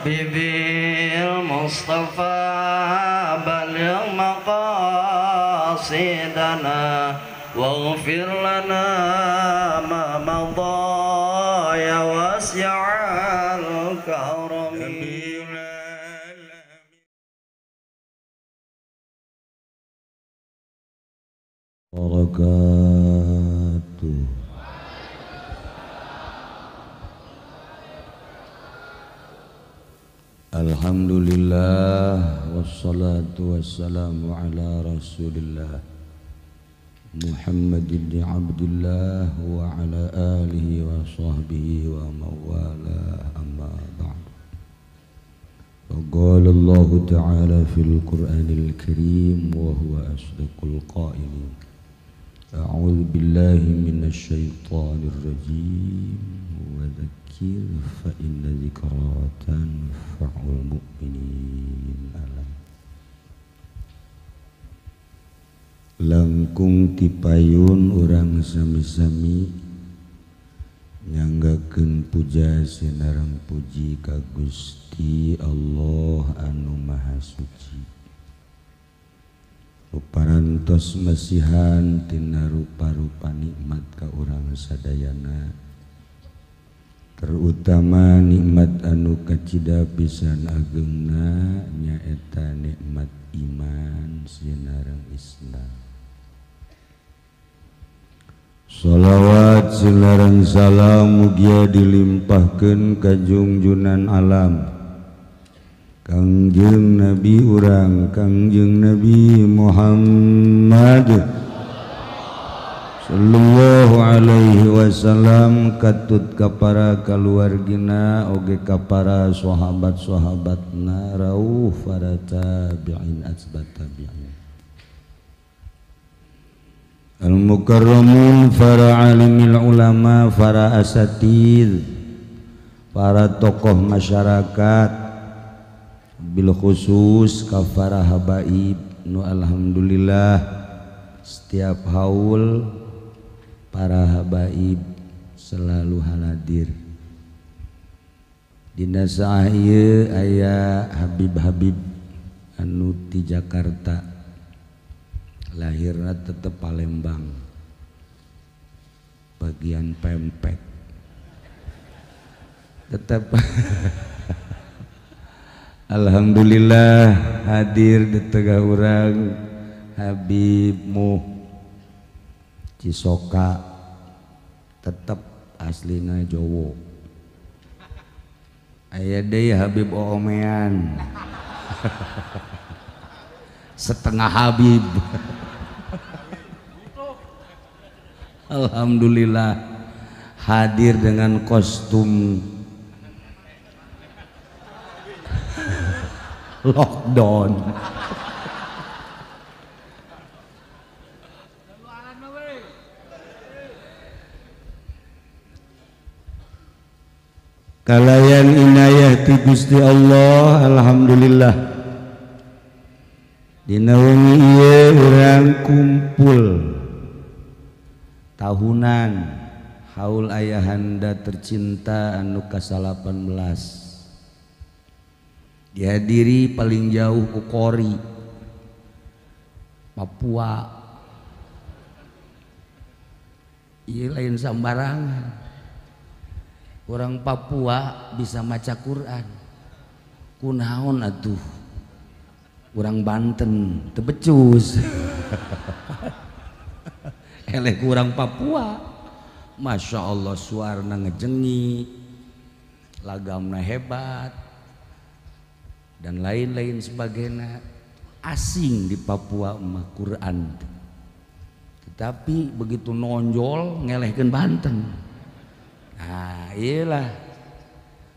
بذي المصطفى بلغ مقاصدنا واغفر لنا ما مضى يا واسع الكرم. Wabarakatuh. Alhamdulillah wassalatu wassalamu ala Rasulillah Muhammad ibn Abdullah wa ala alihi wa sahbihi wa mawala amma ba'd. Qala Allah Ta'ala fil Qur'anil Karim wa huwa asdaqul qailin. A'udzu billahi minasy syaithanir rajim. Wa dzakir fa inna dzikra tanfa'ul mu'minin. Langkung tipayun urang sami-sami nyanggakeun puja sinareng puji ka Gusti Allah anu Maha Suci. Parantos masihan tina rupa-rupa nikmat ka urang sadayana, terutama nikmat anu kacida pisan ageungna nyaeta nikmat iman sinareng Islam. Salawat sinareng salam mugia dilimpahkeun ka junjunan alam Kangjeng Nabi urang Kangjeng Nabi Muhammad sallallahu alaihi wasallam, katut ka para kaluargina oge ka para sahabat-sahabatna rauh para tabi'in asbat tabi'in al-mukarramun para alimil ulama para asatid para tokoh masyarakat bil khusus ka para habaib nu alhamdulillah setiap haul para habaib selalu hadir. Dina saah ieu aya habib-habib anu ti Jakarta, lahirna tetep Palembang bagian pempek tetep alhamdulillah hadir di tengah urang Habibmu Cisoka, tetap aslina Jowo. Aya deui Habib Oomean setengah Habib. Alhamdulillah hadir dengan kostum lockdown. Kalayan inayah ti Gusti Allah, alhamdulillah. Dina wengi ieu urang kumpul tahunan haul ayahanda tercinta anu ka-18. Dihadiri paling jauh ku Kori Papua. Ieu lain sambarangan. Orang Papua bisa maca Quran. Kunaon atuh? Urang Banten teu becus. Eleh urang Papua. Masya Allah suarna ngejengi, lagamna hebat dan lain-lain sebagainya. Asing di Papua mah Quran, tetapi begitu nonjol ngelehkeun Banten. Nah iyalah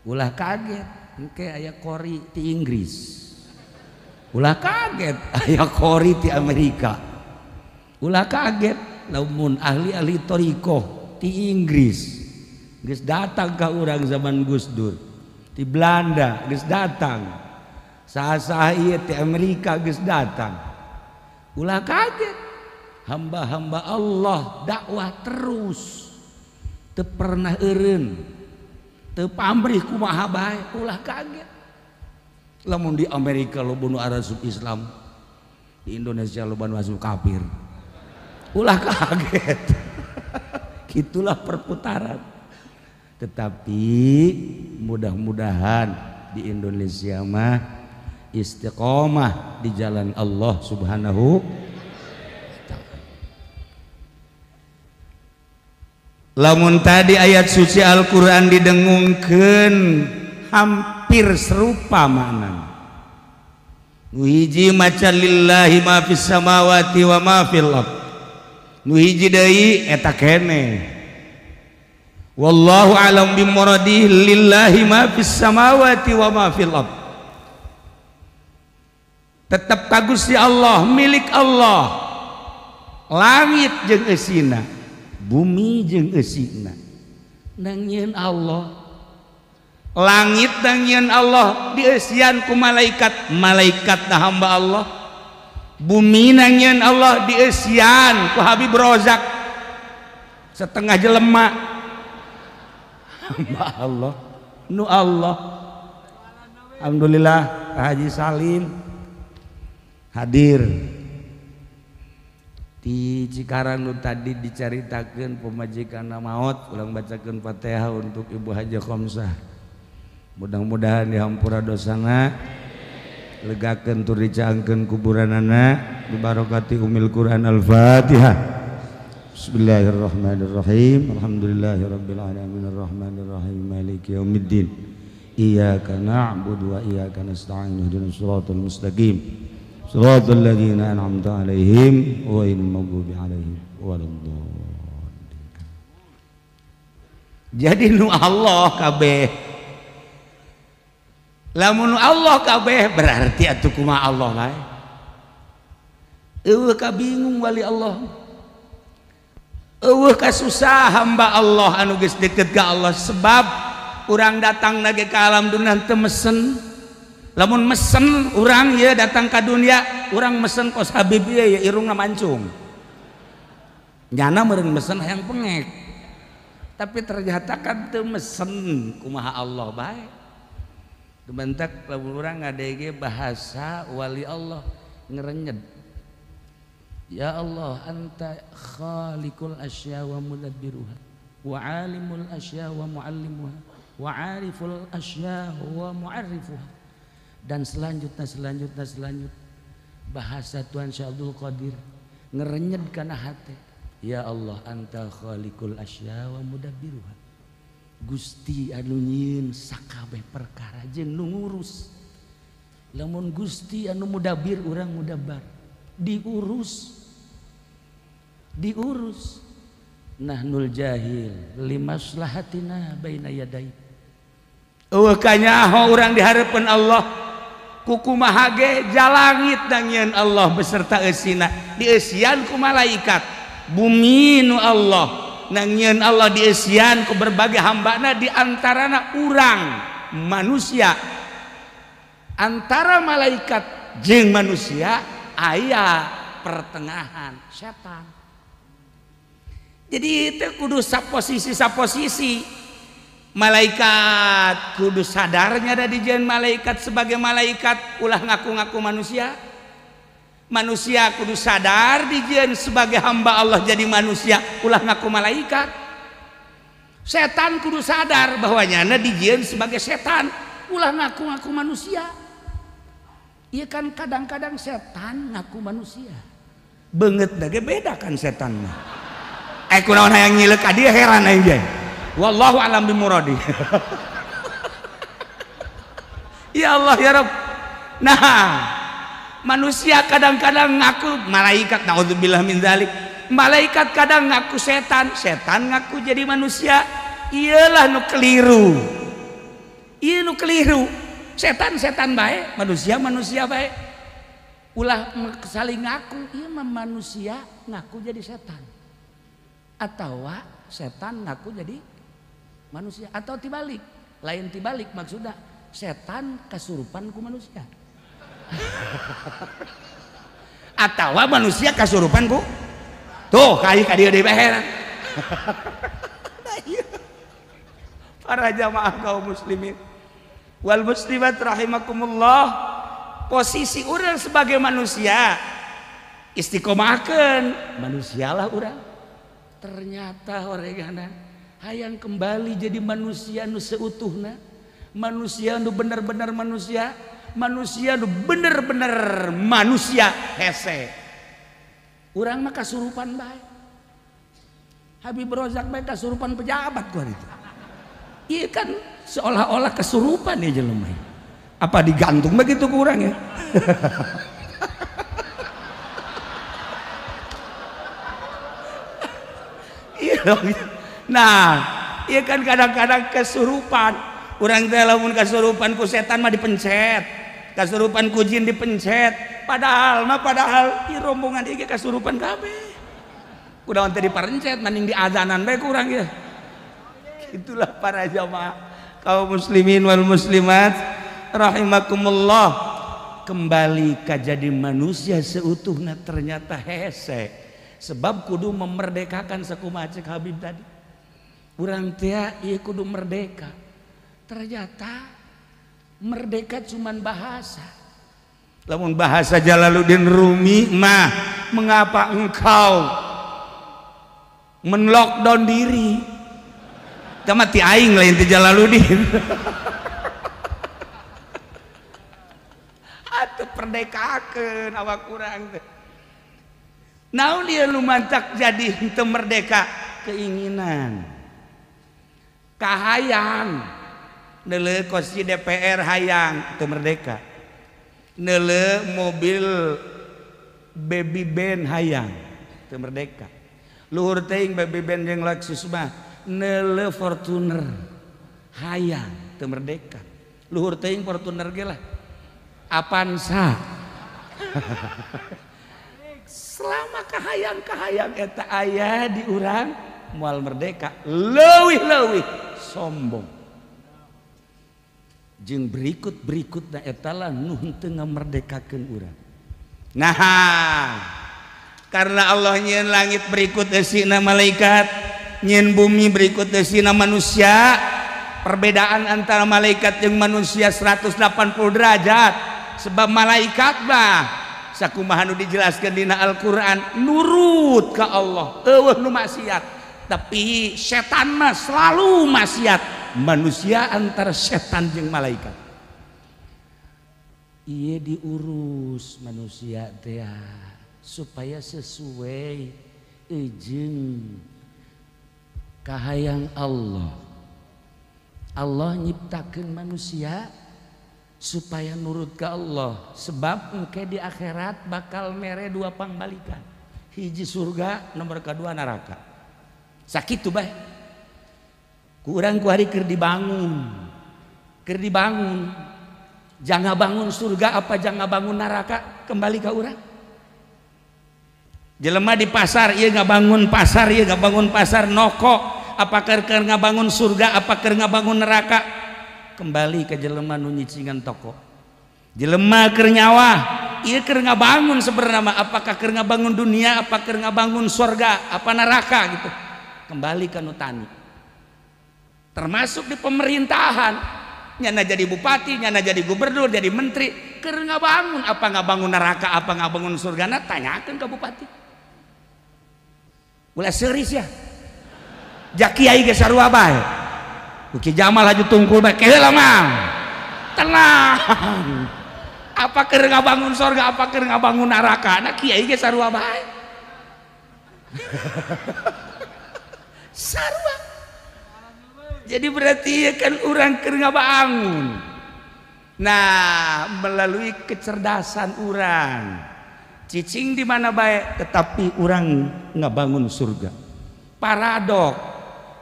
ulah kaget engke aya Kori ti Inggris, ulah kaget aya Kori ti Amerika, ulah kaget lamun ahli-ahli torikoh ti Inggris geus datang ka urang zaman Gus Dur, ti Belanda geus datang, saha-saha ieu ti Amerika geus datang. Ulah kaget hamba-hamba Allah dakwah terus, teu pernah eureun, teu pamrih kumaha bae, ulah kaget. Lamun di Amerika lo bunuh asup Islam, di Indonesia lo bunuh asup kafir. Ulah kaget. Itulah perputaran. Tetapi mudah-mudahan di Indonesia mah istiqomah di jalan Allah Subhanahu wa ta'ala. Lamun tadi ayat suci Al-Qur'an didengungkeun hampir serupa maknana. Nu hiji maca lillahi ma fis samawati wa ma fil ardh. Nu hiji deui eta keneh. Wallahu alam bimuradih lillahi ma fis samawati wa ma fil ardh. Tetap ka Gusti Allah, milik Allah. Langit jeung eusina, bumi jeung eusina. Nangieun Allah. Langit nangieun Allah, dieusian ku malaikat, malaikat na hamba Allah. Bumi nangieun Allah, dieusian ku Habib Rozak. Setengah jelema hamba Allah, nu Allah. Alhamdulillah Haji Salim hadir di Cikarang nu tadi dicaritakeun pemajikanna maot, ulang bacakeun Fatihah untuk Ibu Haja Khomsah. Mudah-mudahan dihampura dosana, legakeun tur dicaangkeun kuburanana, bibarokati umil Quran Al-Fatihah. Bismillahirrahmanirrahim. Alhamdulillahirabbil alamin arrahmanir rahim maliki yaumiddin. Iyyaka na'budu wa iyyaka nasta'in ihdinas siratal mustaqim. Shiratal ladzina an'amta 'alaihim ghairil maghdubi 'alaihim waladdallin. Jadi nu Allah kabeh. Lamun Allah kabeh berarti atuh kumaha Allah lae. Eueuh ka bingung wali Allah. Eueuh ka susah hamba Allah anu geus deukeut ka Allah sebab urang datang lagi ke alam dunia teu mesen. Lamun mesen urang ya datang ke dunia, urang mesen kos Habib ya irungna mancung. Nyana meureun mesen hayang pengek. Tapi ternyata kan teu mesen kumaha Allah bae. Dibentak lamun urang ngadege bahasa wali Allah ngerenyed. Ya Allah anta khaliqul asya wa mudabbiruha wa alimul asya wa muallimuha wa ariful asya wa mu'arrifuha. Dan selanjutnya bahasa Tuhan Syekh Abdul Qadir ngerenyed kana hate. Ya Allah anta khaliqul asya wa mudabbiruha. Gusti anu nyieun sakabeh perkara jeung nu ngurus. Lamun Gusti anu mudabbir urang mudabbar, diurus. Nahnul jahil limaslahatina baina yadai. Eueuh kanyaho urang dihareupeun Allah ku kumaha ge jalangit dangieun Allah beserta eusina dieusian ku malaikat. Bumi nu Allah nangieun Allah dieusian ku berbagai hambana di antarana urang manusia. Antara malaikat jeung manusia aya pertengahan setan. Jadi itu kudu saposisi malaikat kudu sadarnya ada di jalan malaikat sebagai malaikat ulah ngaku-ngaku manusia. Manusia kudu sadar di jalan sebagai hamba Allah jadi manusia ulah ngaku malaikat. Setan kudu sadar bahwanya di jalan sebagai setan ulah ngaku-ngaku manusia. Iya kan kadang-kadang setan ngaku manusia. Beungeut ge beda kan setan mah. Kunaon hayang ngileuk ka dieu heran aing ge. Wallahu alam bimuradih. Ya Allah ya Rabb. Nah, manusia kadang-kadang ngaku malaikat, naudzubillah min dzalik. Malaikat kadang ngaku setan, setan ngaku jadi manusia. Iyalah nu keliru. Ieu nu keliru. Setan bae, manusia bae. Ulah saling ngaku, ieu mah manusia ngaku jadi setan. Atau setan ngaku jadi manusia atau tibalik, lain tibalik maksudnya setan kasurupan ku manusia atau manusia kasurupan ku tuh kayak dia di heran. Para jamaah kaum muslimin wal muslimat rahimakumullah, posisi orang sebagai manusia istiqomahkeun manusialah orang. Ternyata orangana hayang kembali jadi manusia nu seutuhna, manusia nu bener-bener manusia, manusia nu bener-bener manusia hese. Urang mah kasurupan bae. Habib Rozak bae kasurupan pejabat gua itu. Iya kan seolah-olah kesurupan ya jelema. Apa digantung begitu kurang ya? Iya dong. Nah, iya kan kadang-kadang kesurupan. Urang teh lamun kesurupan ku setan mah dipencet. Kesurupan ku jin dipencet. Padahal ieu rombongan ieu kesurupan kabeh. Kunaon teh diperencet mending diazanan bae kurang ya. Itulah para jamaah kaum muslimin wal muslimat rahimakumullah, kembali ka jadi manusia seutuhna ternyata hese. Sebab kudu memerdekakan sakumaha cek Habib tadi. Urang teh ieu kudu merdeka. Ternyata merdeka cuman bahasa. Lamun bahasa Jalaluddin Rumi mah, mengapa engkau men-lockdown diri? Mati aing lain ti Jalaluddin. Atuh perdekakeun awak urang teh. Naon ieu nu mantak jadi henteu merdeka? Keinginan. Kahayang. Neuleuh kursi DPR hayang teu merdeka. Neuleuh mobil baby band hayang teu merdeka. Luhur teuing baby band jeung Lexus mah neuleuh Fortuner hayang teu merdeka. Luhur teuing Fortuner ge lah Avanza. Selama kahayang eta aya di urang moal merdeka, leuwih-leuwih sombong. Jeung berikut-berikutna eta lah nu henteu ngamerdekakeun urang. Nah, karena Allah nyieun langit berikut eusina malaikat, nyieun bumi berikut eusina manusia, perbedaan antara malaikat jeung manusia 180 derajat. Sebab malaikat mah sakumaha nu dijelaskeun dina Al-Qur'an nurut ka Allah, eueuh nu maksiat. Tapi setan mah selalu maksiat. Manusia antara setan jeung malaikat. Ieu diurus manusia teh supaya sesuai jeung kahayang Allah. Allah nyiptakeun manusia supaya nurut ke Allah. Sebab engke di akhirat bakal mere dua pangbalikan. Hiji surga, nomor kedua neraka. Sakitu bae. Kurang ku hari keur dibangun. Keur dibangun. Jangan bangun surga apa jangan bangun neraka, kembali ke urang. Jelema di pasar ieu ngabangun pasar, ieu ngabangun pasar noko, apakah keur ngabangun surga apa keur ngabangun neraka, kembali ke jelema nu nyicingan toko. Jelema keur nyawa ieu keur ngabangun sebenarnya apakah keur ngabangun dunia apa keur ngabangun surga apa neraka gitu, kembali ke nu tani. Termasuk di pemerintahan, nyana jadi bupati, nyana jadi gubernur, jadi menteri, keur ngabangun apa ngabangun neraka apa ngabangun surga, na tanyakeun ka bupati. Ulah seuris ya. Jak kiai ge sarua bae. Ki Jamal haju tungkul bae keheula mah. Tenang. Apa keur ngabangun surga apa keur ngabangun neraka, na kiai ge sarua bae. Sarua. Jadi berarti ya kan orang keur ngabangun. Nah, melalui kecerdasan orang, cicing di mana baik, tetapi orang ngabangun surga. Paradok,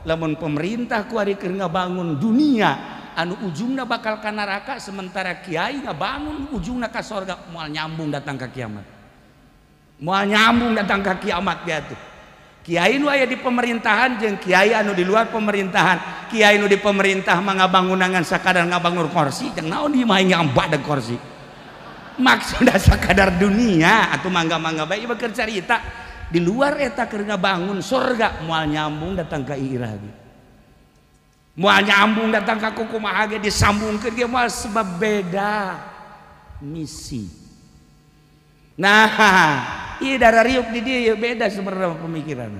lamun pemerintah ku ari keur ngabangun dunia, anu ujungna bakal ka neraka, sementara kiai ngabangun ujungna ka surga, moal nyambung datang ka kiamat. Moal nyambung datang ka kiamat dia tuh. Kiai nu aya di pemerintahan jeung kiai anu di luar pemerintahan. Kiai nu di pemerintah mah ngabangunangan sakadar ngabangun kursi, jeung naon ieu mah nyambadeg kursi. Maksudna sakadar dunia atuh mangga-mangga bae ieu keur carita. Di luar eta keur ngabangun surga moal nyambung datang ka irah. Mau nyambung datang ka kumaha ge disambungkeun ge moal sebab beda misi. Nah, ieu darariuk di dieu beda sebenarnya pemikiran.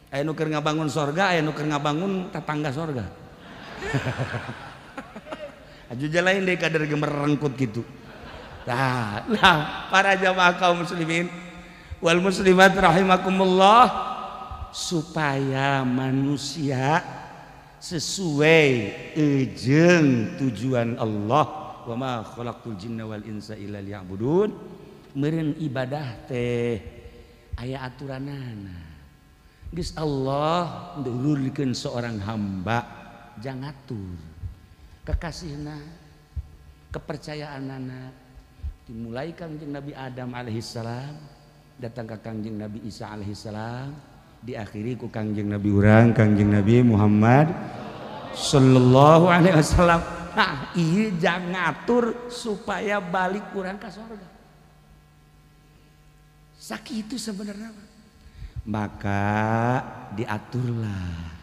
Aya nu keur ngabangun sorga, aya nu keur ngabangun tetangga sorga. Ajuja lain deh kader gemer rengkut gitu. Nah, para jamaah kaum muslimin wal muslimat rahimakumullah, supaya manusia sesuai jeung tujuan Allah, wa ma khalaqtul jinna wal insa illa liya'budun, meureun ibadah teh aya aturanana. Geus Allah ndulurkeun seorang hamba jangan ngatur kekasihna, kepercayaanana, dimulai Kangjeng Nabi Adam alaihissalam datang ke Kangjeng Nabi Isa alaihissalam, diakhiri ku Kangjeng Nabi urang Kangjeng Nabi Muhammad sallallahu alaihi wasallam. Nah, ieu jangan ngatur supaya balik urang ka surga. Sakitu sebenarnya. Maka diaturlah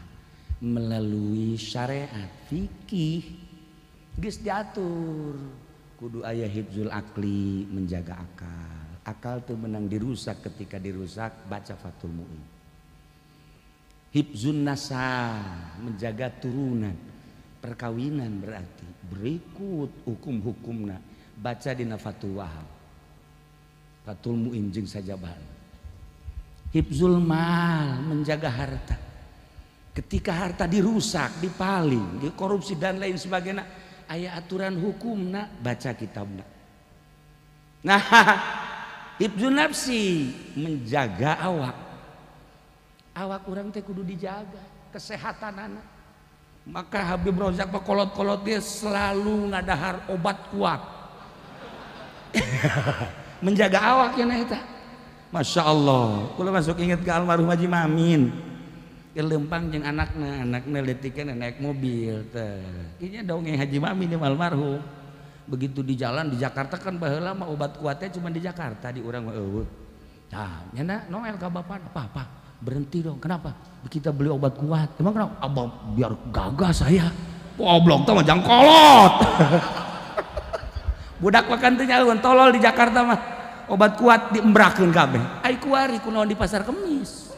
melalui syariat fikih. Geus diatur kudu aya hifzul akli, menjaga akal. Akal tuh menang dirusak, ketika dirusak baca Fathul Mu'in. Hifzun nasab, menjaga turunan, perkawinan berarti berikut hukum-hukumna baca dina Fathul Wahab, Fathul Mu'in jeung sajabal. Hifzul mal, menjaga harta. Ketika harta dirusak, dipaling, dikorupsi dan lain sebagainya, aya aturan hukumna baca kitabna. Nah, hifzun nafsi, menjaga awak. Awak orang teh kudu dijaga kesehatan anak. Maka Habib Rozak kolot-kolot dia selalu ngadahar obat kuat. Menjaga awak ya eta. Masya Allah. Kula masuk inget ke almarhum Haji Mamin. Lempang jeung anakna letikeun naik mobil teh. Ieu dongeng Haji Mamin jeung almarhum. Begitu di jalan di Jakarta kan baheula mah obat kuatnya cuma di Jakarta, di urang mah eueuh. Tah, nyana Noel ka bapak apa? Berhenti dong. Kenapa? Kita beli obat kuat. Emang kenapa? Abang biar gagah saya. Goblok teh mah jang kolot. Budak makan teh nyaeun tolol di Jakarta mah. Obat kuat diembrakeun kabeh. Ai kuari kunaon di pasar Kemis.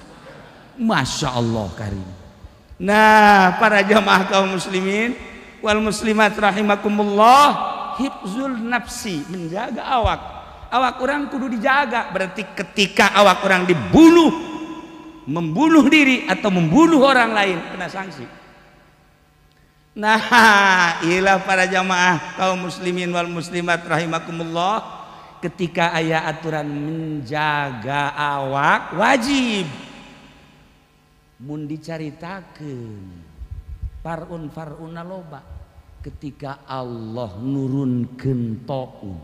Masya Allah karim. Nah, para jamaah kaum muslimin wal muslimat rahimakumullah, hifzul nafsi, menjaga awak. Awak orang kudu dijaga. Berarti ketika awak orang dibunuh, membunuh diri atau membunuh orang lain, kena sanksi. Nah, inilah para jamaah kaum muslimin wal muslimat rahimakumullah, ketika aya aturan menjaga awak wajib. Mun dicaritakeun farun loba ketika Allah nurunkeun taun,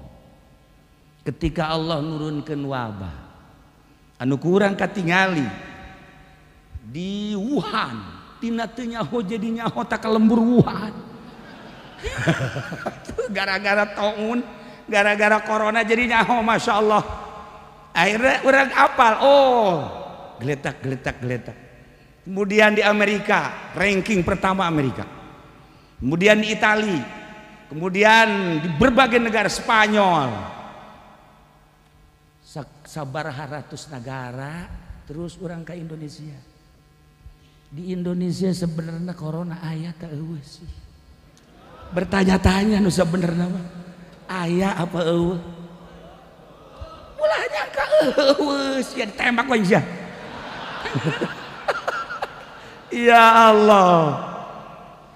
ketika Allah nurunkeun wabah anu kurang katingali di Wuhan, tina teu nyaho jadi nyaho tak kalembur Wuhan. Gara-gara taun, gara-gara corona jadi nyaho, masya Allah. Akhirnya orang apal, oh geletak. Kemudian di Amerika, ranking pertama Amerika. Kemudian di Italia, kemudian di berbagai negara, Spanyol. Sabaraha ratus negara, terus orang ke Indonesia. Di Indonesia sebenarnya corona aya teh eueuh sih. Bertanya-tanya nu sebenarnya mah aya apa eueuh? Ulah nyangka eueuh sia ditembak we sia. Ya Allah,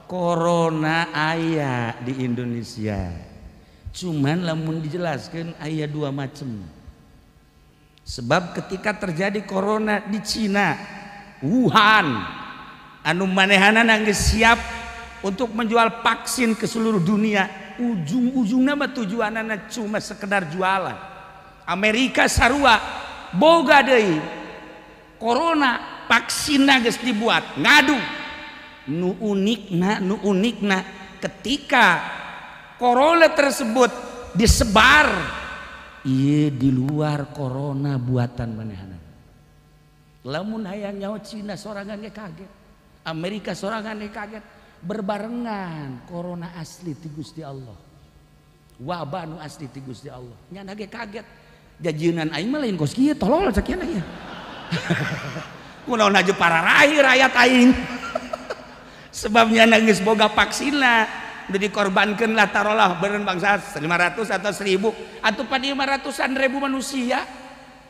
corona aya di Indonesia. Cuman lamun dijelaskan aya dua macam. Sebab ketika terjadi corona di Cina, Wuhan, anu manehanana geus siap untuk menjual vaksin ke seluruh dunia, ujung-ujungna mah tujuanana cuma sekedar jualan. Amerika sarua boga deui corona, vaksinna geus dibuat, ngadu. Nu unikna ketika corona tersebut disebar, ieu di luar corona buatan manehana. Lamun hayang nyaho Cina sorangan ge kaget, Amerika sorangan ge kaget. berbarengan corona asli ti Gusti Allah, wabah nu asli ti Gusti Allah. Nya ge kaget jajeunan aing mah lain kos kieu tolol sakieu ya. Kunaon aja para rakyat aing. Sebabnya geus boga vaksina udah dikorbankeun lah tarolah beureun bangsa 500 atau 1000 atau pada 500-an ribu manusia.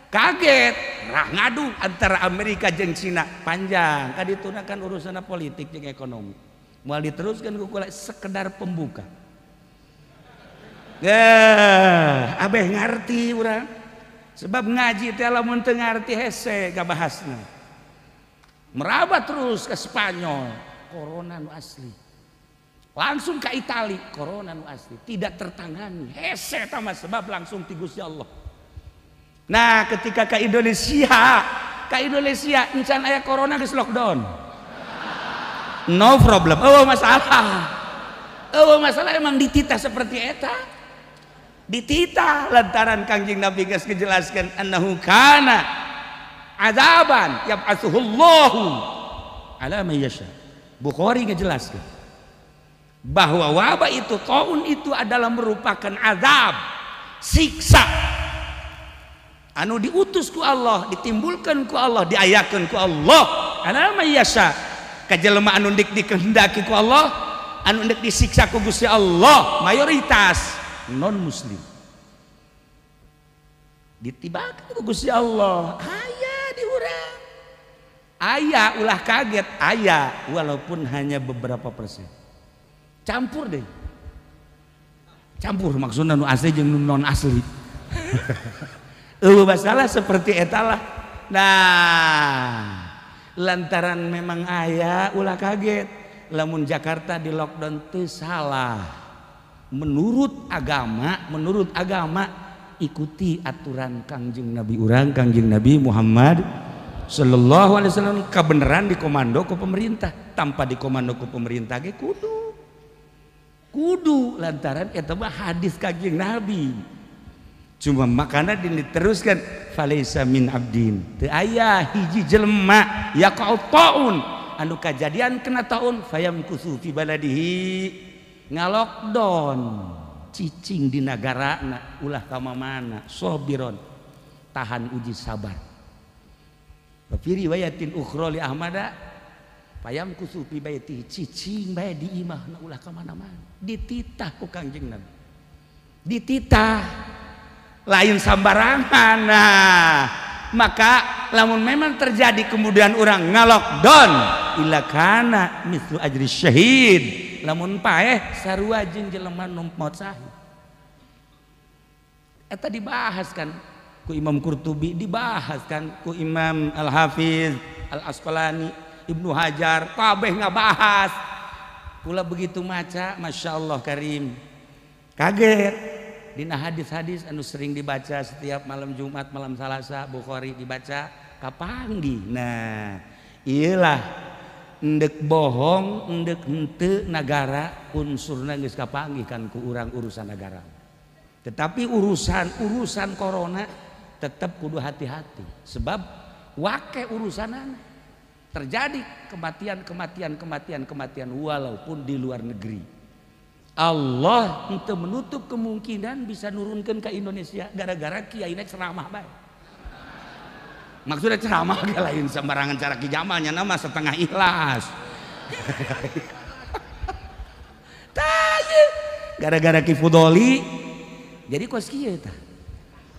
Kaget rah ngadu antara Amerika jeung Cina panjang kadituna kan urusan politik jeung ekonomi moal diteruskan ku kula sekedar pembuka. Abeh ngarti urang sebab ngaji teh lamun teu ngarti hese gabahasna merabat terus ke Spanyol corona nu asli langsung ke Itali corona nu asli tidak tertangani hese tama sebab langsung ti Gusti Allah. Nah ketika ke Indonesia encan aya corona geus lockdown no problem masalah emang dititah seperti eta dititah lantaran Kangjeng Nabi geus ngejelaskeun annahu kana adzaban yab'atsuhullahu ala may yasha. Bukhari ngejelaskeun bahwa wabah itu taun itu adalah merupakan azab siksa anu diutus ku Allah, ditimbulkan ku Allah, diayakeun ku Allah. Ala may yasha ka jelema anu dik dikehendaki ku Allah, anu dik disiksa ku Gusti Allah, mayoritas non muslim. Ditibakeun ku Gusti Allah, aya di urang. Aya ulah kaget, aya walaupun hanya beberapa persen. Campur deh. Campur maksudna nu asli jeung nu non asli. Masalah seperti etalah. Nah lantaran memang aya ulah kaget lamun Jakarta di lockdown teu salah menurut agama ikuti aturan Kangjeng Nabi urang Kangjeng Nabi Muhammad sallallahu alaihi wasallam. Kebenaran dikomando ku pemerintah tanpa dikomando ku pemerintah ge kudu lantaran eta mah hadis Kangjeng Nabi. Cuma makana diteruskan falaisa min abdin teu aya hiji jelema yaqau taun anu kajadian kena taun fayamkusu fi baladihi ngalokdon cicing di nagarana ulah ka mamana sabiron tahan uji sabar. Fi riwayatin ukhra li Ahmada fayamkusu fi baitihi cicing bae di imahna ulah ka mana-mana dititah ku Kangjeng Nabi dititah lain sambarangan. Nah maka lamun memang terjadi kemudian orang ngalokdon ila kana mislu ajri syahid lamun paeh sarua jeung jelema nu maut syahid. Eta dibahas kan ku Imam Qurtubi, dibahas kan ku Imam Al-Hafiz Al-Asqalani, Ibnu Hajar, kabeh ngabahas. Kula begitu maca masyaallah karim kaget dina hadis-hadis anu sering dibaca setiap malam Jumat, malam Salasa, Bukhari dibaca kapangdi. Nah iyalah endek bohong, endek henteu nagara unsurna geus kapanggih kan ku urang urusan negara. Tetapi urusan corona tetap kudu hati-hati sebab wake urusanan terjadi kematian walaupun di luar negeri. Allah itu menutup kemungkinan bisa nurunkan ke Indonesia gara-gara kiai ceramah baik. Maksudnya ceramah gak lain sembarangan cara kijamalnya nama setengah ikhlas. Gara-gara kifudoli jadi kos kieu tah.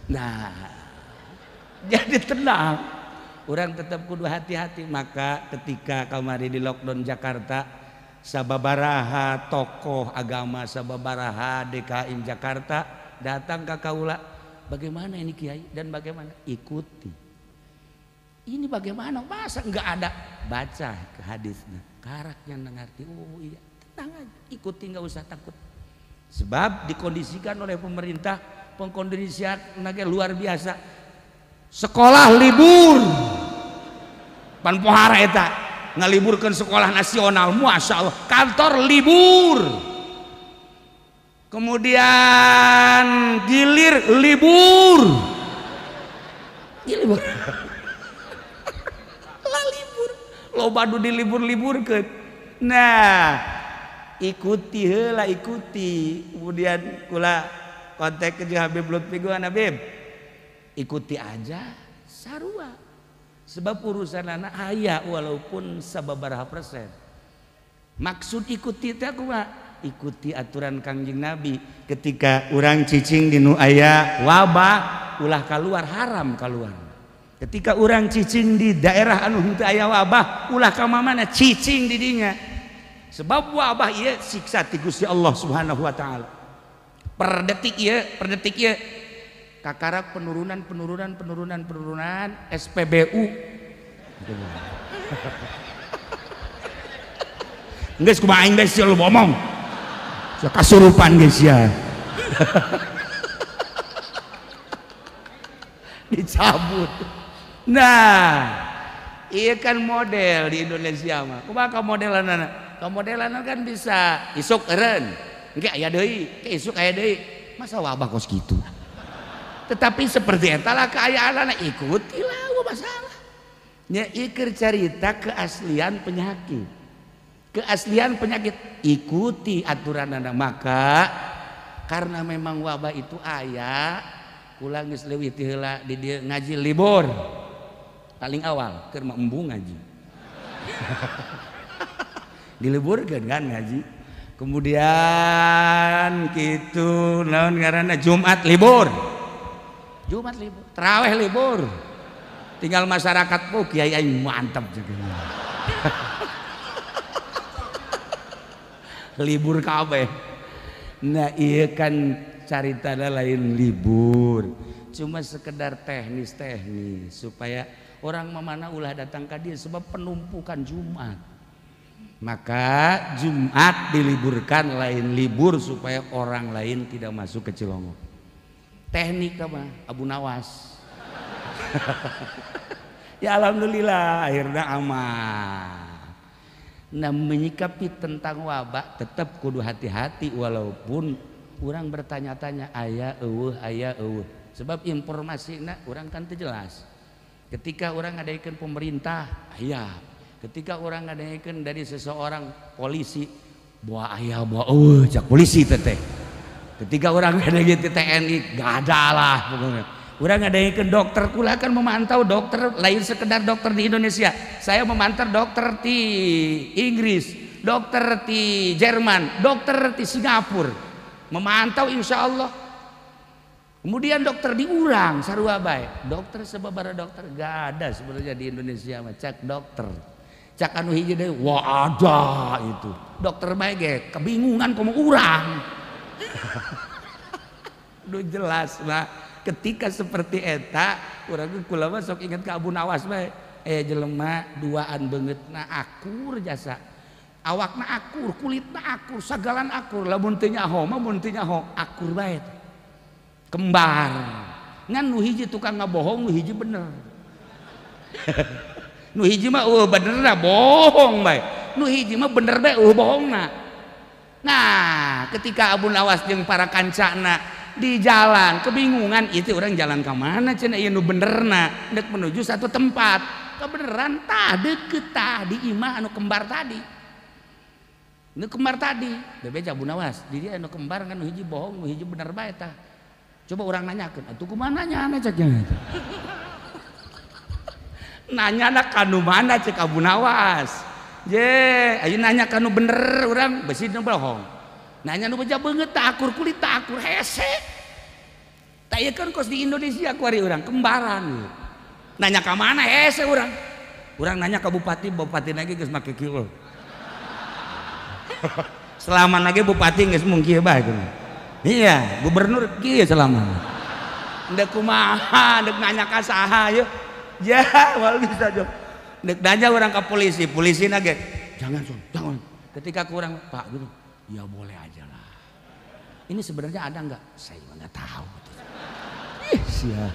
Nah jadi tenang orang tetap kudu hati-hati. Maka ketika kamari di lockdown Jakarta sababaraha tokoh agama, sababaraha DKI Jakarta datang ke kaula, bagaimana ini Kiai dan bagaimana ikuti ini bagaimana masa enggak ada baca ke hadisnya karaknya ngerti. Oh iya tenang aja ikuti nggak usah takut sebab dikondisikan oleh pemerintah pengkondisian naga luar biasa. Sekolah libur pan pohara eta ngaliburkan sekolah nasional, masya Allah. Kantor libur, kemudian gilir libur, libur, lah libur, lo badu dilibur-libur ke. Nah, ikuti heula ikuti. Kemudian kula kontak ke Habib Lutfi gua Habib, ikuti aja sarua sebab urusan anak aya walaupun sababaraha persen. Maksud ikuti teh kumaha? Ikuti aturan Kangjeng Nabi. Ketika orang cicing di nu aya wabah ulah keluar, haram keluar. Ketika orang cicing di daerah anu henteu aya wabah ulah ka mana cicing di dinya. Sebab wabah ieu siksa ti Gusti Allah Subhanahu wa taala. Per detik ieu kakarak penurunan SPBU. Geus kumaha aing geus lu ngomong. Kasurupan guys ya. Dicabut. Nah, iya kan model di Indonesia mah. Kumaha modelanana? Modelanana kan bisa isuk eureun, engke aya deui, ke isuk aya deui. Masa wabah kos gitu? Tetapi seperti eta lah keayaanana, ikutilah masalah. Nya ieu carita keaslian penyakit. Keaslian penyakit ikuti aturan anda. Maka karena memang wabah itu aya, ulang geus leuwih ti heula di dieu ngaji libur paling awal keur embung ngaji. Diliburkeun kan ngaji. Kemudian kitu naon ngaranna Jumat libur. Tarawih libur. Tinggal masyarakat po kiai aing mantap juga. Libur kabeh. Nah iya kan caritana lain libur, cuma sekedar teknis supaya orang memana ulah datang ke dia sebab penumpukan Jumat. Maka Jumat diliburkan lain libur supaya orang lain tidak masuk ke Cilongo. Teknik apa? Abu Nawas. Ya alhamdulillah akhirnya aman. Nah menyikapi tentang wabah tetap kudu hati-hati walaupun orang bertanya-tanya aya eueuh sebab informasinya orang kan teu jelas. Ketika orang ngadaikeun pemerintah aya, ketika orang ngadaikeun dari seseorang polisi bawa aya bawa cak polisi teh. Ketika orang ngadaikeun TNI gak ada lah pokoknya. Orang ngadaikeun dokter, kula kan memantau dokter lain sekedar dokter di Indonesia. Saya memantau dokter di Inggris, dokter di Jerman, dokter di Singapura. Memantau insya Allah. Kemudian dokter di urang sarua bae. Dokter sababaraha dokter gak ada sebenarnya di Indonesia mah cak dokter. Cak anu hiji deui wah ada itu. Dokter bae ge kebingungan komo urang. Udah jelas mah. Ketika seperti eta urang kula mah sok inget ka Abu Nawas bae. Jelema duaan beungeutna akur jasa. Awakna akur, kulitna akur, sagalan akur. Lamun teu nyaho mah mun teu nyaho akur bae. Kembar. Ngan nu hiji tukang ngabohong, nu hiji bener. Nu hiji mah bener bohong bae. Nu hiji mah bener bae bohongna. Nah, ketika Abu Nawas jeung para kancana di jalan kebingungan itu orang jalan ke mana cenah ieu nu benerna dek menuju satu tempat kebeneran tah deukeut tah di imah anu kembar tadi nu kembar tadi bebeja Abu Nawas di dia anu kembar kan nu hiji bohong nu hiji bener bae tah coba orang nanyakeun atuh kumaha nanyana cek nanyana kanu mana cek Abu Nawas je ayeuna nanya kanu bener urang besi nu bohong nanya nu beja beungeut tak akur kulit tak akur hese. Tak ieu kan kos di Indonesia ku ari urang kembaran. Nanya ka mana hese urang. Urang nanya ka bupati, bupati lagi geus make kieu. Selama lagi bupati geus mung kieu bae. Iya, gubernur kieu selama. Ndek kumaha, ndek nanya ka saha ye. Ya, wal bisa jo. Ndek nanya urang ka polisi, polisi ge jangan, jangan. Ketika kurang Pak gitu. Ya boleh aja lah. Ini sebenarnya ada nggak? Saya nggak tahu. Sia.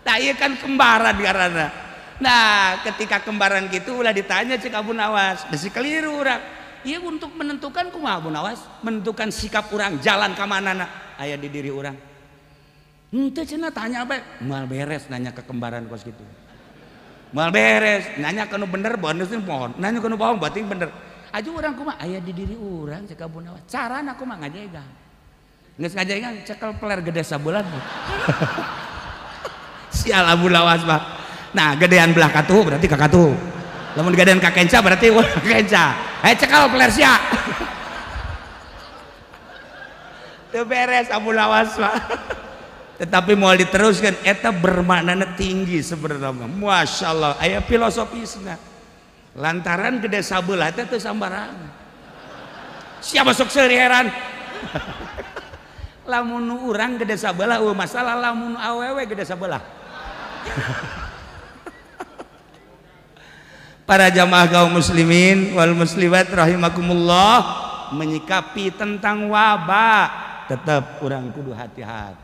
Nah iya kan kembaran karena. Nah ketika kembaran gitu ulah ditanya cek Abu Nawas, desi keliru orang. Iya untuk menentukan kumaha Abu Nawas, menentukan sikap orang jalan ke mana aya di diri orang. Henteu cenah tanya apa? Mal beres nanya ke kembaran kos gitu. Mal beres nanya ke nu bener bonus pohon, nanya ke nu bohong berarti bener. Aju orang kumaha aya di diri urang cek Abu Nawas. Carana kumaha ngajegang. Geus ngajegang cekel peler gede sabulan. Sial Abu Nawas mah. Nah, gedean belah katuh berarti ka katuh. Lamun gedean ka kenca berarti urang kenca. Cekel peler sia. Teu beres Abu Nawas mah. Tetapi mau diteruskan eta bermakna tinggi sebenarnya. Masya Allah aya filosofisna lantaran gede sabelah eta teu sambarangan siapa sok seuri heran lamun urang gede sabelah masalah lamun awewe gede sabelah. Para jamaah kaum muslimin wal muslimat rahimakumullah, menyikapi tentang wabah tetap urang kudu hati-hati.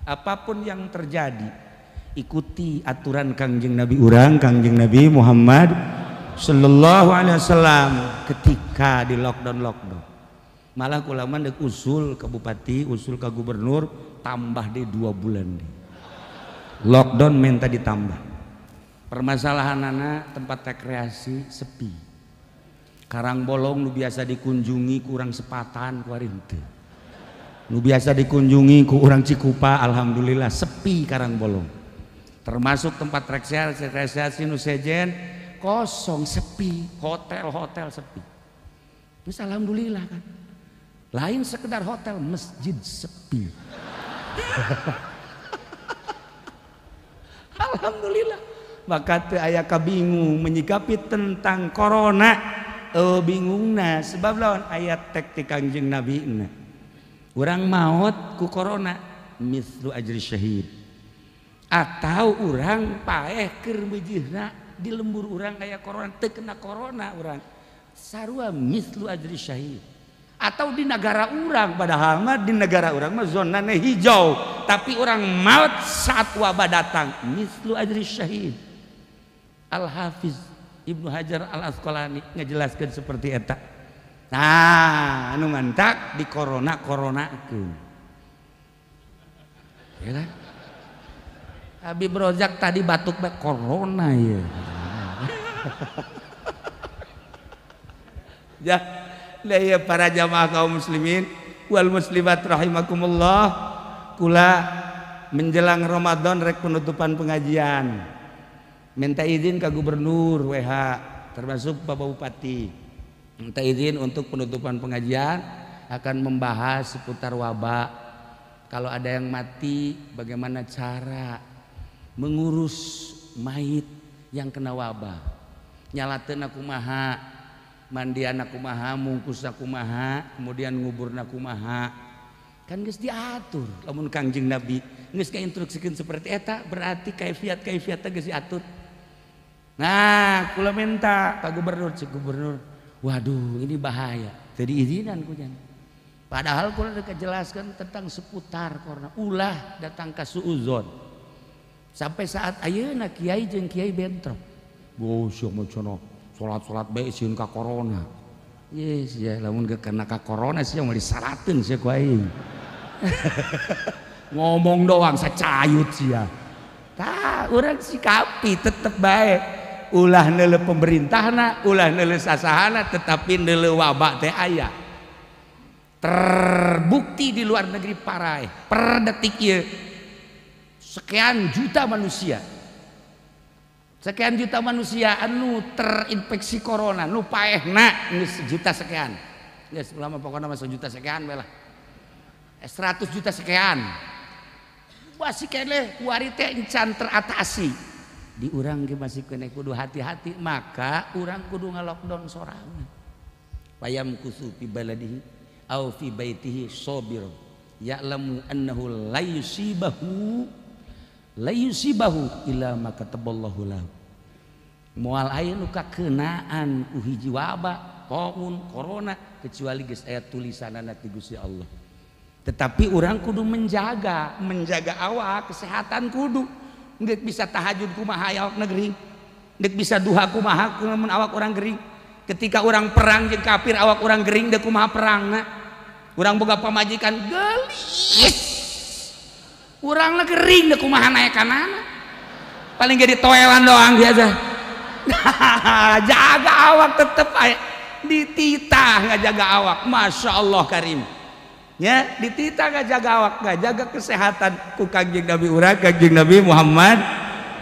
Apapun yang terjadi ikuti aturan Kangjeng Nabi urang, Kangjeng Nabi Muhammad sallallahu alaihi wasallam ketika di lockdown. Malah ulama dek usul ke bupati, usul ke gubernur tambah deh 2 bulan deh. Lockdown minta ditambah. Permasalahan anak tempat rekreasi sepi. Karangbolong nu biasa dikunjungi kurang sepatan kuarin teu. Nu biasa dikunjungi ku urang Cikupa alhamdulillah sepi Karangbolong. Termasuk tempat rekreasi nu sejen kosong sepi, hotel sepi. Terus alhamdulillah kan. Lain sekedar hotel, masjid sepi. Alhamdulillah. Maka teu aya kabingung menyikapi tentang corona. Bingungna sebab lawan ayat tek ti Kangjeng Nabi na. Urang maot ku corona mislu ajri syahid. Atau urang paeh keur beujeuhna di lembur urang aya corona teu kena corona urang sarua mislu ajri syahid. Atau di negara urang padahal mah di negara urang mah zonana hijau tapi urang maut saat wabah datang mislu ajri syahid. Al Hafiz Ibnu Hajar Al Asqalani ngejelaskeun seperti eta. Nah, anu mantak di corona-coronakeun. Ya kan? Habib Rozak tadi batuk bae corona ya. Ya, ya para jamaah kaum muslimin wal muslimat rahimakumullah, kula menjelang Ramadan rek penutupan pengajian. Minta izin ke gubernur WH termasuk Bapak Bupati. Minta izin untuk penutupan pengajian akan membahas seputar wabah. Kalau ada yang mati bagaimana cara mengurus mayit yang kena wabah. Nyalateun kumaha, mandian kumaha, mungkus kumaha, kemudian nguburna kumaha. Kan geus diatur. Lamun Kangjeng Nabi geus kainstruksikeun seperti eta berarti kaifiat teh geus diatur. Nah, kula minta Pak Gubernur, Cik Gubernur, waduh ini bahaya, jadi izinan kujan. Padahal kula udah jelaskan tentang seputar corona, ulah datang ke suuzon. Sampai saat ayeuna kiai jeung kiai bentrok. Gosok mah cenah salat-salat bae sieun ka corona. Yes, ya lamun kena ka corona sia mau disalateun sia ku aing. Ngomong doang sacayut sia. Tah, urang sikapi tetep bae. Ulah neule pemerintahna, ulah neule sasahana, tetapi neule wabah teh aya. Terbukti di luar negeri parai. Per detik ieu sekian juta manusia. Sekian juta manusia anu terinfeksi corona, nu paehna geus sejuta sekian. Geus ulama pokona mah sejuta sekian bae lah. 100 juta sekian. Masih keneh kuari teh encan teratasi. Di urang ge masih kena kudu hati-hati, maka urang kudu ngalockdown sorangan. Payam kusu fi baladihi au fi baitihi sabir ya'lamu annahu la yusibahu illa ma kataballahu lahu. Moal aya nu kakeunaan ku hiji wabah, taun, corona kecuali geus aya tulisanana ti Gusti Allah. Tetapi urang kudu menjaga awak kesehatan kudu. Nggak bisa tahajud kumaha awak negeri, nggak bisa duha kumaha mun awak orang gering. Ketika orang perang jeung kafir awak orang gering dek kumaha perangna. Urang boga pamajikan gelis, urang na gering dek kumaha naekanana. Paling jadi toelan doang biasa. Jaga awak tetep dititah ngajaga awak, Masya Allah Karim ya, dititah ngajaga awak, ngajaga kesehatan ku Kangjeng Nabi urang, Kangjeng Nabi Muhammad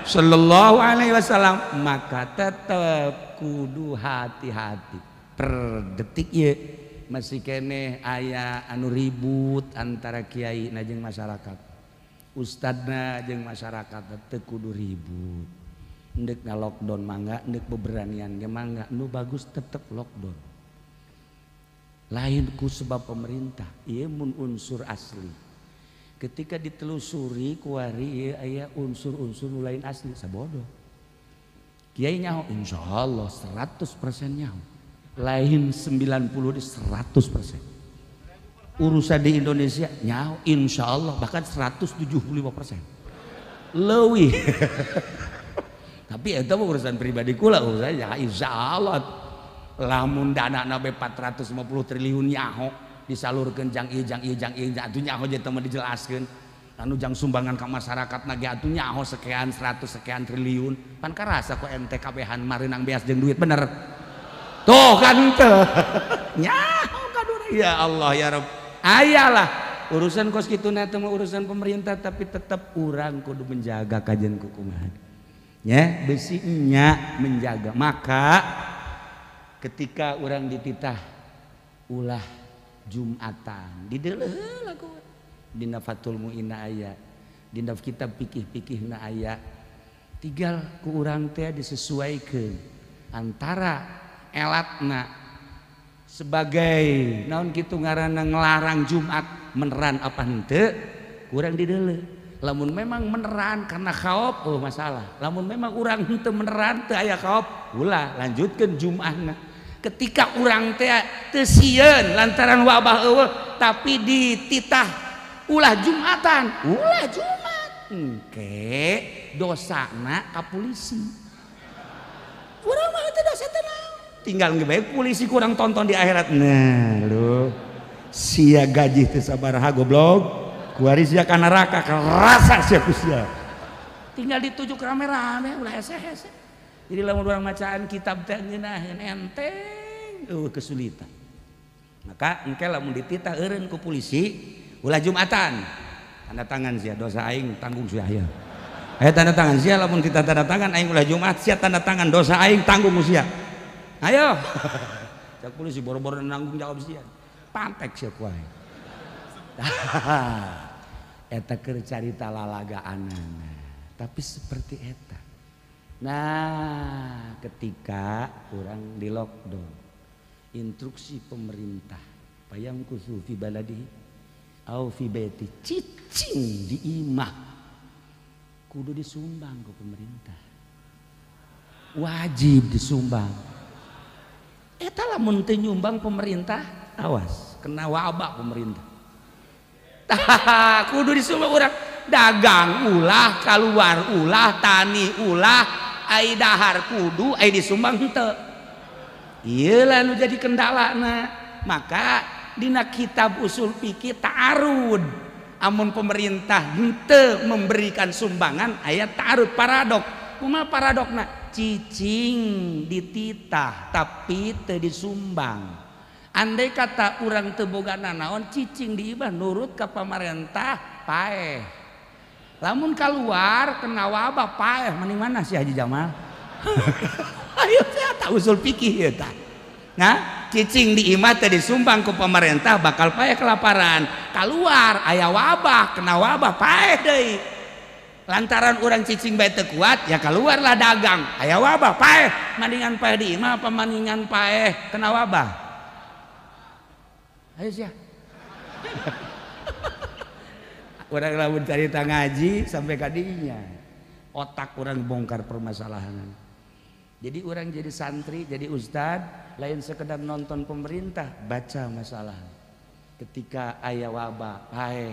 sallallahu alaihi wasallam, maka tetap kudu hati-hati per detik ya. Masih kene aya anu ribut antara kiai na jeung masyarakat, ustadna jeung masyarakat teu kudu ribut. Endek na lockdown mangga, endek beberanian ge mangga, nu bagus tetep lockdown. Lain ku sebab pemerintah, ieu mun unsur asli. Ketika ditelusuri kuari ieu aya unsur-unsur nu lain asli sabodoh. Kiai nyaho insyaallah 100% nyaho. Lain 90 di 100%. Urusan di Indonesia nyaho insyaallah bahkan 175%. Leuwih. Tapi eta mah urusan pribadi kula, urusan ya insyaallah. Lamun dana na 450 triliun nyaho disalurkeun jang ieu atuh nyaho je teu dijelaskeun. Anu jang sumbangan ka masyarakat nage atuh nyaho sekian 100 sekian triliun. Pan karasa ku ente kabehan mareunang beas jeung duit bener. Tuh kan teu. Nyaho kaduna ya Allah ya Rabb. Ayalah urusan kos kituna teh urusan pemerintah tapi tetap urang kudu menjaga kajen kukumaha. Ya, besi nya menjaga. Maka ketika urang dititah ulah Jumatan di deuleuh lagu dina Fathul Mu'inna aya, dina kitab pikih-pikihna aya. Tinggal ku urang teh disesuaikeun antara elatna sebagai naon kitu ngaranna ngelarang Jumat meneran apa henteu kurang dideuleuh. Lamun memang meneran karena khauf oh masalah, lamun memang urang henteu meneran teu aya khauf ulah lanjutkeun Jumatna. Ketika urang teh teu sieun lantaran wabah eueuh tapi dititah ulah Jumatan ulah Jumat engke dosana ka polisi. Urang mah teh dosa teh tinggal ngebaik polisi kurang tonton di akhirat. Nah lu sia gaji teu sabaraha goblok kuari sia ka neraka kerasa sia ku sia tinggal ditujuk rame-rame ulah hese-hese. Jadi lamun urang macaan kitab teh ngeunaheun enteng kesulitan. Maka engke lamun dititah eureun ku polisi ulah Jumatan tanda tangan sia dosa aing tanggung sia aya. Tanda tangan sia lamun kita tanda tangan aing ulah Jumat sia tanda tangan dosa aing tanggung sia. Ayo, cak polisi boro-boro nanggung jawab sih, pantek sih kuai. Eta keur carita lalagaanana, tapi seperti eta. Nah, ketika orang di lockdown, instruksi pemerintah, payam kusu fi baladi, au fi baiti, cicing di imah, kudu disumbang ke pemerintah, wajib disumbang. Eta lamun teu nyumbang pemerintah awas kena wabah pemerintah. Tah kudu disumbang urang dagang ulah keluar ulah tani ulah ai dahar kudu ai disumbang henteu. Ieu lah nu jadi kendalana. Maka dina kitab usul fikih ta'arud amun pemerintah henteu memberikan sumbangan aya ta'arud paradok. Kumaha paradokna? Cicing dititah tapi teu disumbang. Andai kata urang teu boga nanaon cicing diibah nurut ka pamarentah paeh. Lamun keluar kena wabah paeh mending mana si Haji Jamal? Ayo saya tahu usul fikih eta. Nah, cicing diimah teu disumbang ku pamarentah bakal paeh kelaparan. Keluar aya wabah kena wabah paeh deui. Lantaran orang cicing bae teu kuat ya keluarlah dagang aya wabah paeh mandingan paeh di imah apa mandingan paeh kena wabah. Ayo sia. Urang lamun carita ngaji sampai ka dinya otak urang bongkar permasalahan. Jadi urang jadi santri jadi ustad lain sekedar nonton pemerintah baca masalah. Ketika aya wabah paeh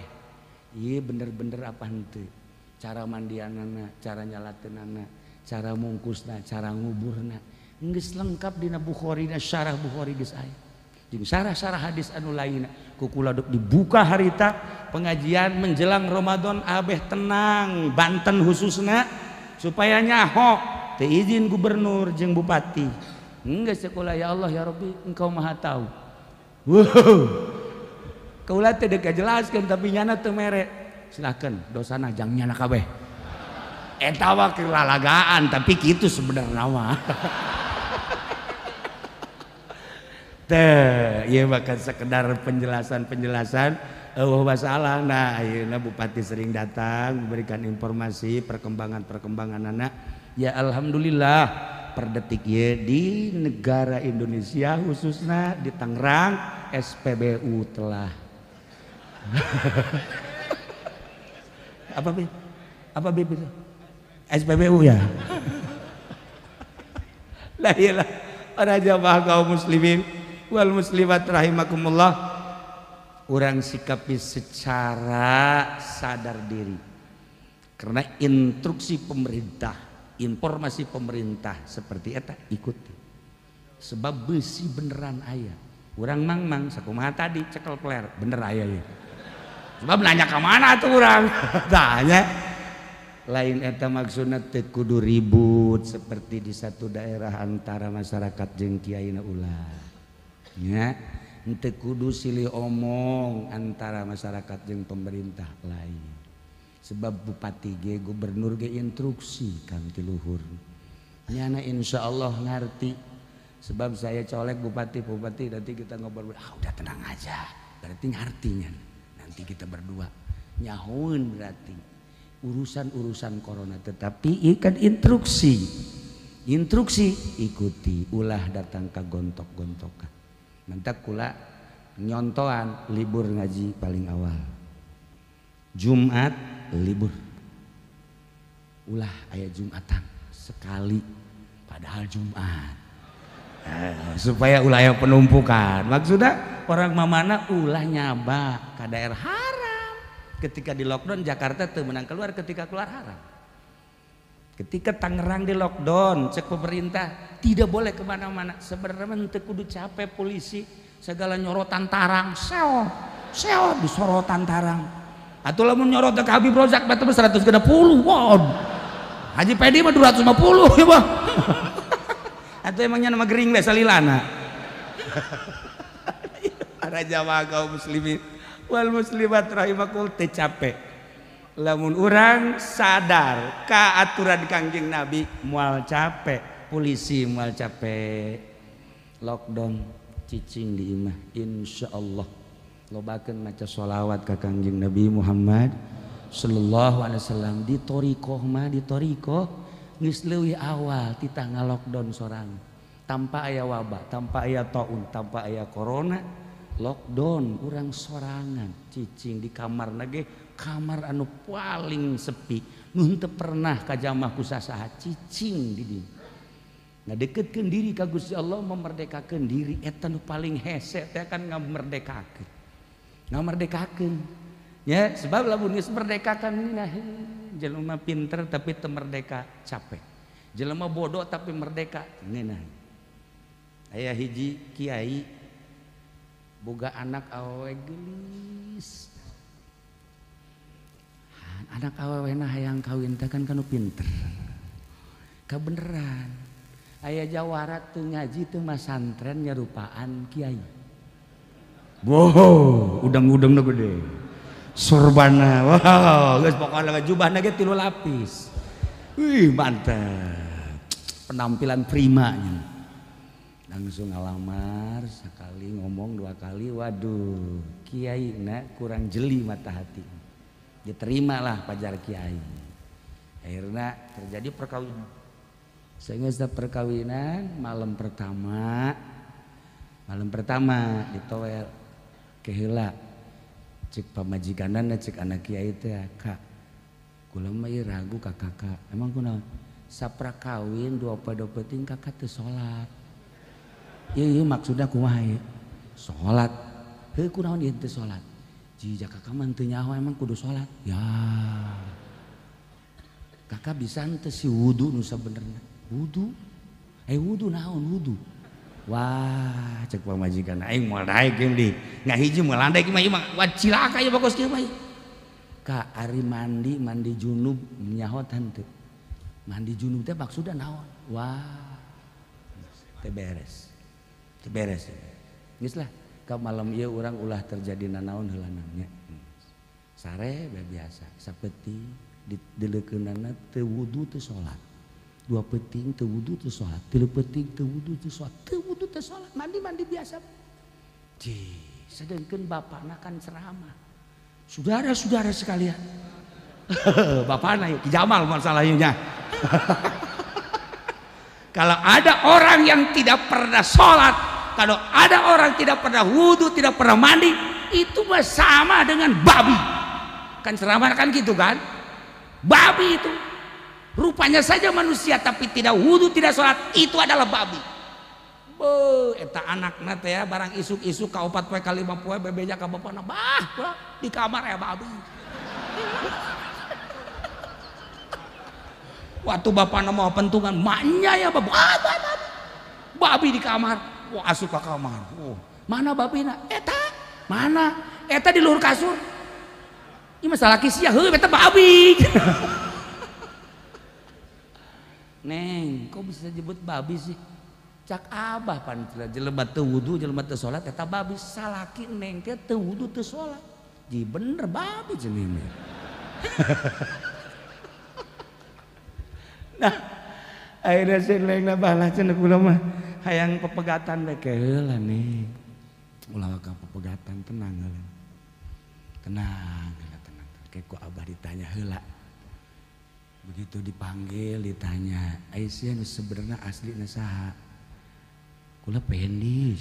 ieu bener-bener apa henteu. Cara mandianana, cara nyalateunana, cara mungkusna, cara nguburna, geus lengkap dina Bukhari na syarah Bukhari geus aya. Jeung syarah-syarah hadis anu lainna. Ku kula dibuka harita pengajian menjelang Ramadan abeh tenang, Banten khususna supaya nyaho teu izin gubernur jeung bupati. Enggak sekolah ya Allah ya Rabbi engkau maha tahu. Wow. Kaulah teh dek jelaskan tapi nyana teu mere. Silakan dosana jang nyana kabeh. Eta mah kelalagaan tapi kitu sebenarnya mah. Teh ieu mah sekedar penjelasan masalah. Nah ayeuna Bupati sering datang memberikan informasi perkembangan anak. Ya alhamdulillah per detik ya di negara Indonesia khususnya di Tangerang SPBU telah apa itu SPBU ya. La ilah para jamaah kaum muslimin wal muslimat rahimakumullah. Orang sikapi secara sadar diri karena instruksi pemerintah, informasi pemerintah seperti eta ikuti. Sebab besi beneran aya. Orang mang sakumaha tadi cekel peler bener aya ya. Sebab nanya ke mana tuh orang? Tanya. Lain eta maksudna teu kudu ribut seperti di satu daerah antara masyarakat jeung kiaina ulah. Ya. Ente kudu silih omong antara masyarakat jeung pemerintah lain. Sebab bupati ge gubernur ge instruksi kang ti luhur. Nyana insyaallah ngarti. Sebab saya colek bupati nanti kita ngobrol. Udah tenang aja. Berarti ngartinya. Nanti kita berdua nyahoeun berarti urusan corona tetapi ikan instruksi ikuti ulah datang ke gontok-gontokan. Mentak kula nyontohan libur ngaji paling awal Jumat libur ulah aya Jumatan sekali padahal Jumat supaya ulah yang penumpukan maksudnya orang mamana ulah nyaba ke daerah haram ketika di lockdown Jakarta tuh menang keluar ketika keluar haram. Ketika Tangerang di lockdown, cek pemerintah tidak boleh kemana-mana. Sebenarnya teu kudu capek polisi, segala nyorotan tarang, seo disorotan tarang. Atuh lamun nyorot ke Habib Rozak batu 160, wow. Haji Pedi mah 250 ya bang. Atuh emangnya nama gering we salilana. Para jamaah kaum muslimin wal muslimat rahimakumullah teu capek. Lamun orang sadar ka aturan Kangjeng Nabi moal capek polisi moal capek lockdown cicing di imah insyaallah lobakeun maca sholawat ka Kangjeng Nabi Muhammad sallallahu alaihi wasallam di torikoh geus leuwih awal titah ngalockdown sorang tanpa aya wabah tanpa aya taun tanpa aya corona lockdown urang sorangan cicing di kamar nage kamar anu paling sepi nun teu pernah kajamah ku sasaha cicing di dieu ngadeukeutkeun diri ka Gusti Allah memerdekakeun diri eta nu paling hese teh kan ngamerdekakeun ya sebab lamun geus merdekakan nah jelema pinter tapi teu merdeka capek jelema bodoh tapi merdeka ngeunah aya hiji kiai boga anak awewe geulis anak awewena hayang kawin teh kan kanu pinter kabeneran aya jawara teu ngaji teu masantren nyarupaan kiai wow udang-udang na gede surbana wow geus pokona jubahna ge 3 lapis wih mantap penampilan primanya langsung ngalamar sekali ngomong 2 kali waduh kiai na kurang jeli mata hati diterimalah pajar kiai akhirnya terjadi perkawinan sehingga setelah perkawinan malam pertama ditowel keheula cek pamajikanana cek anak kiai teh kak kula mah ragu ka kakak emang kunaon sapra kawin 20 kakak teu salat ieu maksudna kumaha ieu salat heuh kunaon ieu teu salat jika kakak mantu nyawa emang kudu sholat ya kakak bisa ente si wudu nusa benerna wudu naon wudu wah cek pamajikan aing moal daek geus di ngahiji moal landai ki mah wah cilaka ya bagus kieu mah ka ari mandi junub nyaho tante mandi junub teh maksudna naon wah beres geus lah ka malam ieu urang ulah terjadi nanaon heula namanya sare biasa sapeuting dileukeunana teu wudu teu salat dua peuting teu wudu teu salat tilu peuting teu wudu teu salat mandi biasa sedengkeun bapana kan ceramah saudara-saudara sekalian bapana Ki Jamal masalahnya kalau ada orang yang tidak pernah sholat, kalau ada orang tidak pernah wudhu, tidak pernah mandi, itu sama dengan babi. Kan ceramah kan gitu kan? Babi itu rupanya saja manusia tapi tidak wudhu, tidak sholat, itu adalah babi. Eta anak nate ya barang isuk-isuk ka 4 poe ka 5 poe bebeja ka bapana bah di kamar ya babi. Waktu bapaknya mau pentungan maknya ya babi di kamar wah asup ke kamar mana babina eta di luhur kasur ini masalah kisah eta babi neng kok bisa disebut babi sih cak abah pan jelema teu wudu jelema teu salat eta babi salaki neng teh teu wudu teu salat ji bener babi cenah nah akhirnya silengna balah cenah kula mah hayang pepegatan bae heula nih ulah ka pepegatan tenang kayak ku abah ditanya heula begitu dipanggil ditanya Aisyah nu sebenarnya aslina saha kula pendi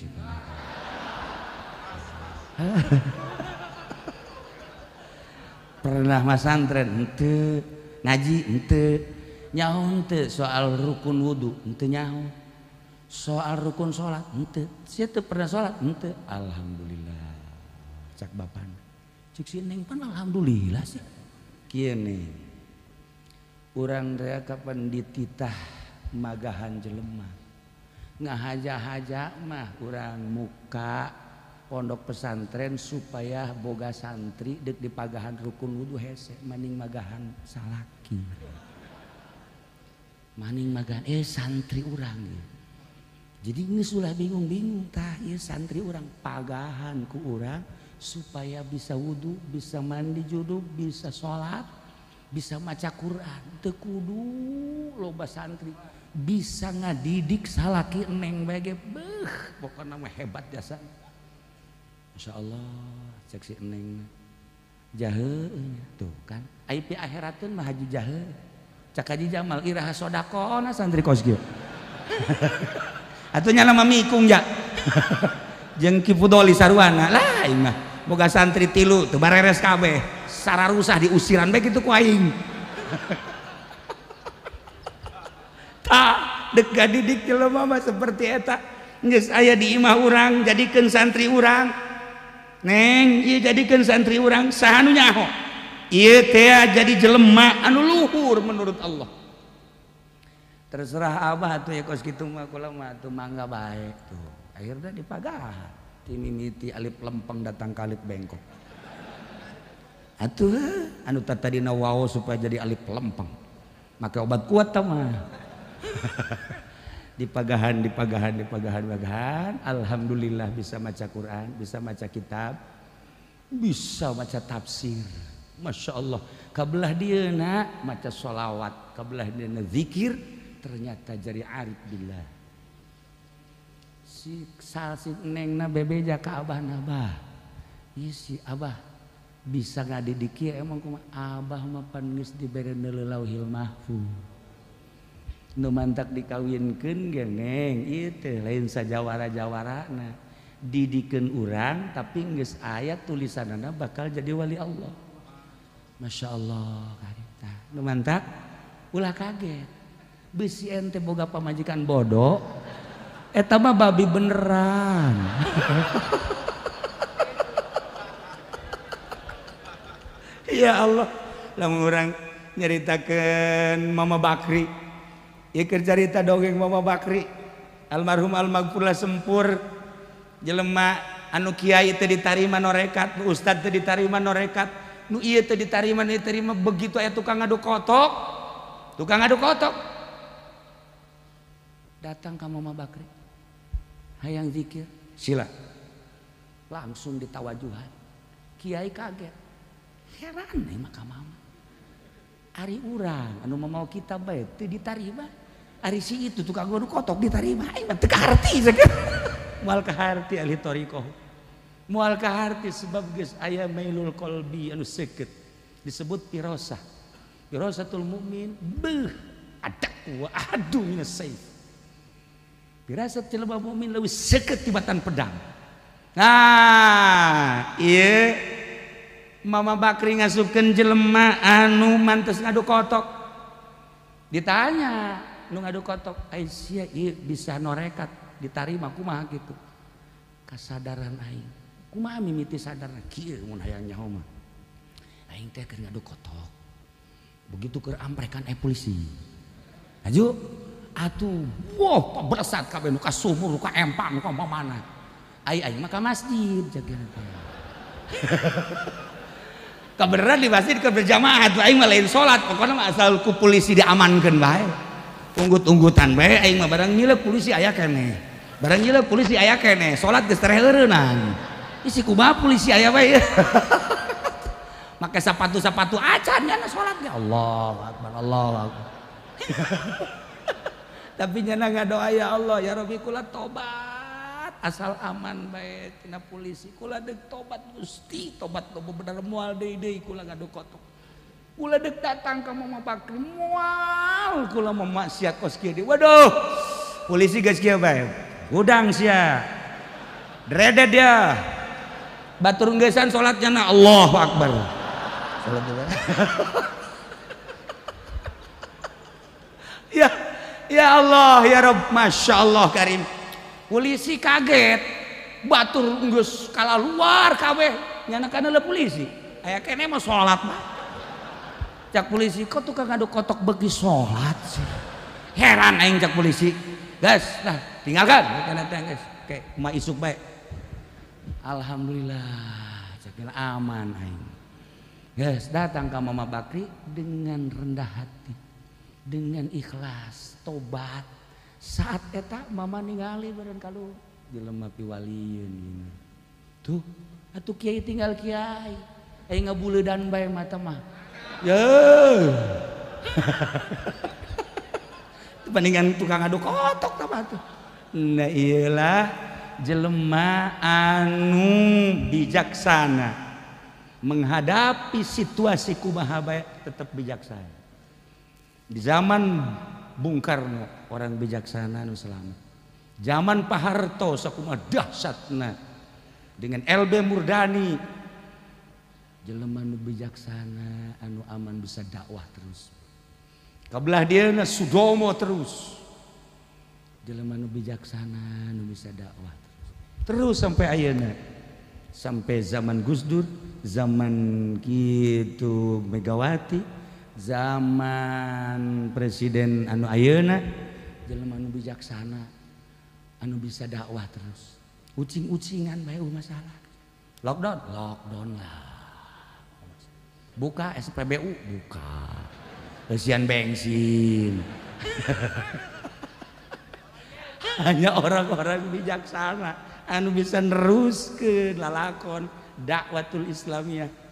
pernah masantren henteu ngaji henteu nyaho henteu soal rukun wudu henteu nyaho soal rukun sholat henteu sia teu pernah sholat henteu alhamdulillah cak bapan cik si neng pan alhamdulillah sih kieu nih urang teh kapan dititah magahan jelema ngahaja-haja mah urang muka pondok pesantren supaya boga santri dek di pagahan rukun wudu hese maning magahan salaki maning magahan santri urang jadi geus ulah bingung-bingung tah ieu santri urang pagahan ku urang supaya bisa wudu bisa mandi junub bisa sholat bisa maca Quran teu kudu loba santri bisa ngadidik salaki neng bage beuh pokona mah hebat jasa Masya Allah cek si neng jahe tuh kan aib akhirateun mah haji jahe cak Haji Jamal iraha sodakona santri kos kieu atuh nya nama mikung ja jeung Ki Pudoli sarwana lain mah boga santri tilu teu bareres kabeh sararusah diusiran bae kitu ku aing tah dek gadidik jelema mah seperti eta geus aya di imah urang jadikeun santri urang neng ieu jadikeun santri urang saha nu nyaho ieu teh jadi jelema anu luhur menurut Allah terserah abah tuh ya kos kitu mah kula mah tuh mangga bae tuh akhirnya dipagahan ti mimiti alif lempeng datang ke alif bengkok atuh anu tadina wao supaya jadi alif lempeng make obat kuat tah mah dipagahan alhamdulillah bisa maca Quran bisa maca kitab bisa maca tafsir Masya Allah kabelah dieuna maca sholawat kabelah dieuna zikir ternyata jadi arif billah si nengna bebeja ka abah nabah ieu si abah bisa ngadidik ieu emang kumaha abah mah pan geus dibere lauhil mahfuz nu mantak dikawinkeun ge neng ieu teh lain sajawara-jawarana didikeun urang tapi geus aya tulisanana bakal jadi wali Allah Masya Allah karita nu mantak ulah kaget bisi ente boga pamajikan bodoh eta mah babi beneran ya Allah lamun urang nyaritakeun Mama Bakri ieu keur carita dongeng Mama Bakri almarhum almaghfurlah sempur jelema anu kiai teh ditarima norekat nu ustad teh ditarima norekat nu ieu teh ditarima begitu aya tukang aduk kotok datang ke Mama Bakri hayang zikir sila langsung ditawajuhan. Kiai kaget heran nih maka mama ari urang anu mau kita bae teu ditarima ari si itu tukang anu kotok ditarima aing mah teu kaharti sakeun moal kaharti ahli thariqah moal kaharti sebab geus aya mailul qalbi anu seukeut disebut firasatul mukmin beuh adak wa adu minas saif firasat jelema mukmin leuwih seukeut tibatan pedang. Nah ieu Mama Bakri ngasupkeun jelema anu mantes ngadu kotok ditanya nu ngadu kotok Aisyah ieu bisa norekat ditarima kumaha kitu kasadaran aing kumaha mimiti sadarna kieu mun hayang nyaho mah aing teh keur ngadu kotok begitu keur amprekan polisi aju atuh wah beresat kabeh nu ka sumur nu ka empang nu ka mana aing mah ka masjid jaga kebenaran di masjid ke berjamaah tuh aing mah lain salat pokokna mah asal ku polisi diamankeun bae unggut-unggutan bae aing mah barang nyileuk polisi aya keneh barang nyileuk polisi aya keneh salat geus tereh heureunan isi kumaha polisi aya bae make sapatu-sapatu acan nya salat ge Allahu akbar Allahu akbar tapi nyana ngadoa ya Allah ya Rabbi kula tobat asal aman bae tina polisi kula deuk tobat Gusti tobat loba bener moal deui kula ngadu kotok kula deuk datang ka Mama Bakri moal kula mamaksiat kos kieu waduh polisi geus kieu bae gudang sia dredet dia batur ngeusan salatnya na Allahu akbar salat ya Allah ya Rabb Masya Allah karim polisi kaget batur geus kalaluar kabeh nyana kana le polisi aya keneh mah salat mah cak polisi kok tukang ngadu kotok beuki salat sih heran aing cak polisi gas nah tinggalkan kana teh geus ke kumaha isuk bae alhamdulillah cak aman aing geus datang ka Mama Bakri dengan rendah hati dengan ikhlas tobat saat eta mama ningali beren kalu jelema piwalieun tuh atuh kiai tinggal kiai aing ngabuleudan bae mata mah ye bandingan tukang adu kotok tah mah tuh nah iyalah jelema anu bijaksana menghadapi situasi kumaha bae tetap bijaksana di zaman Bung Karno orang bijaksana nu selamat zaman Pak Harto sakumaha dahsyatna dengan LB Murdani jelema nu bijaksana anu aman bisa dakwah terus kabelah dieuna Sudomo terus jelema nu bijaksana nu bisa dakwah terus sampai ayeuna sampai zaman Gus Dur zaman kitu Megawati zaman presiden anu ayeuna jelema anu bijaksana anu bisa dakwah terus ucing-ucingan bae masalah lockdown lah buka SPBU buka kesian bensin hanya orang-orang bijaksana anu bisa neruskeun lalakon dakwatul Islamiyah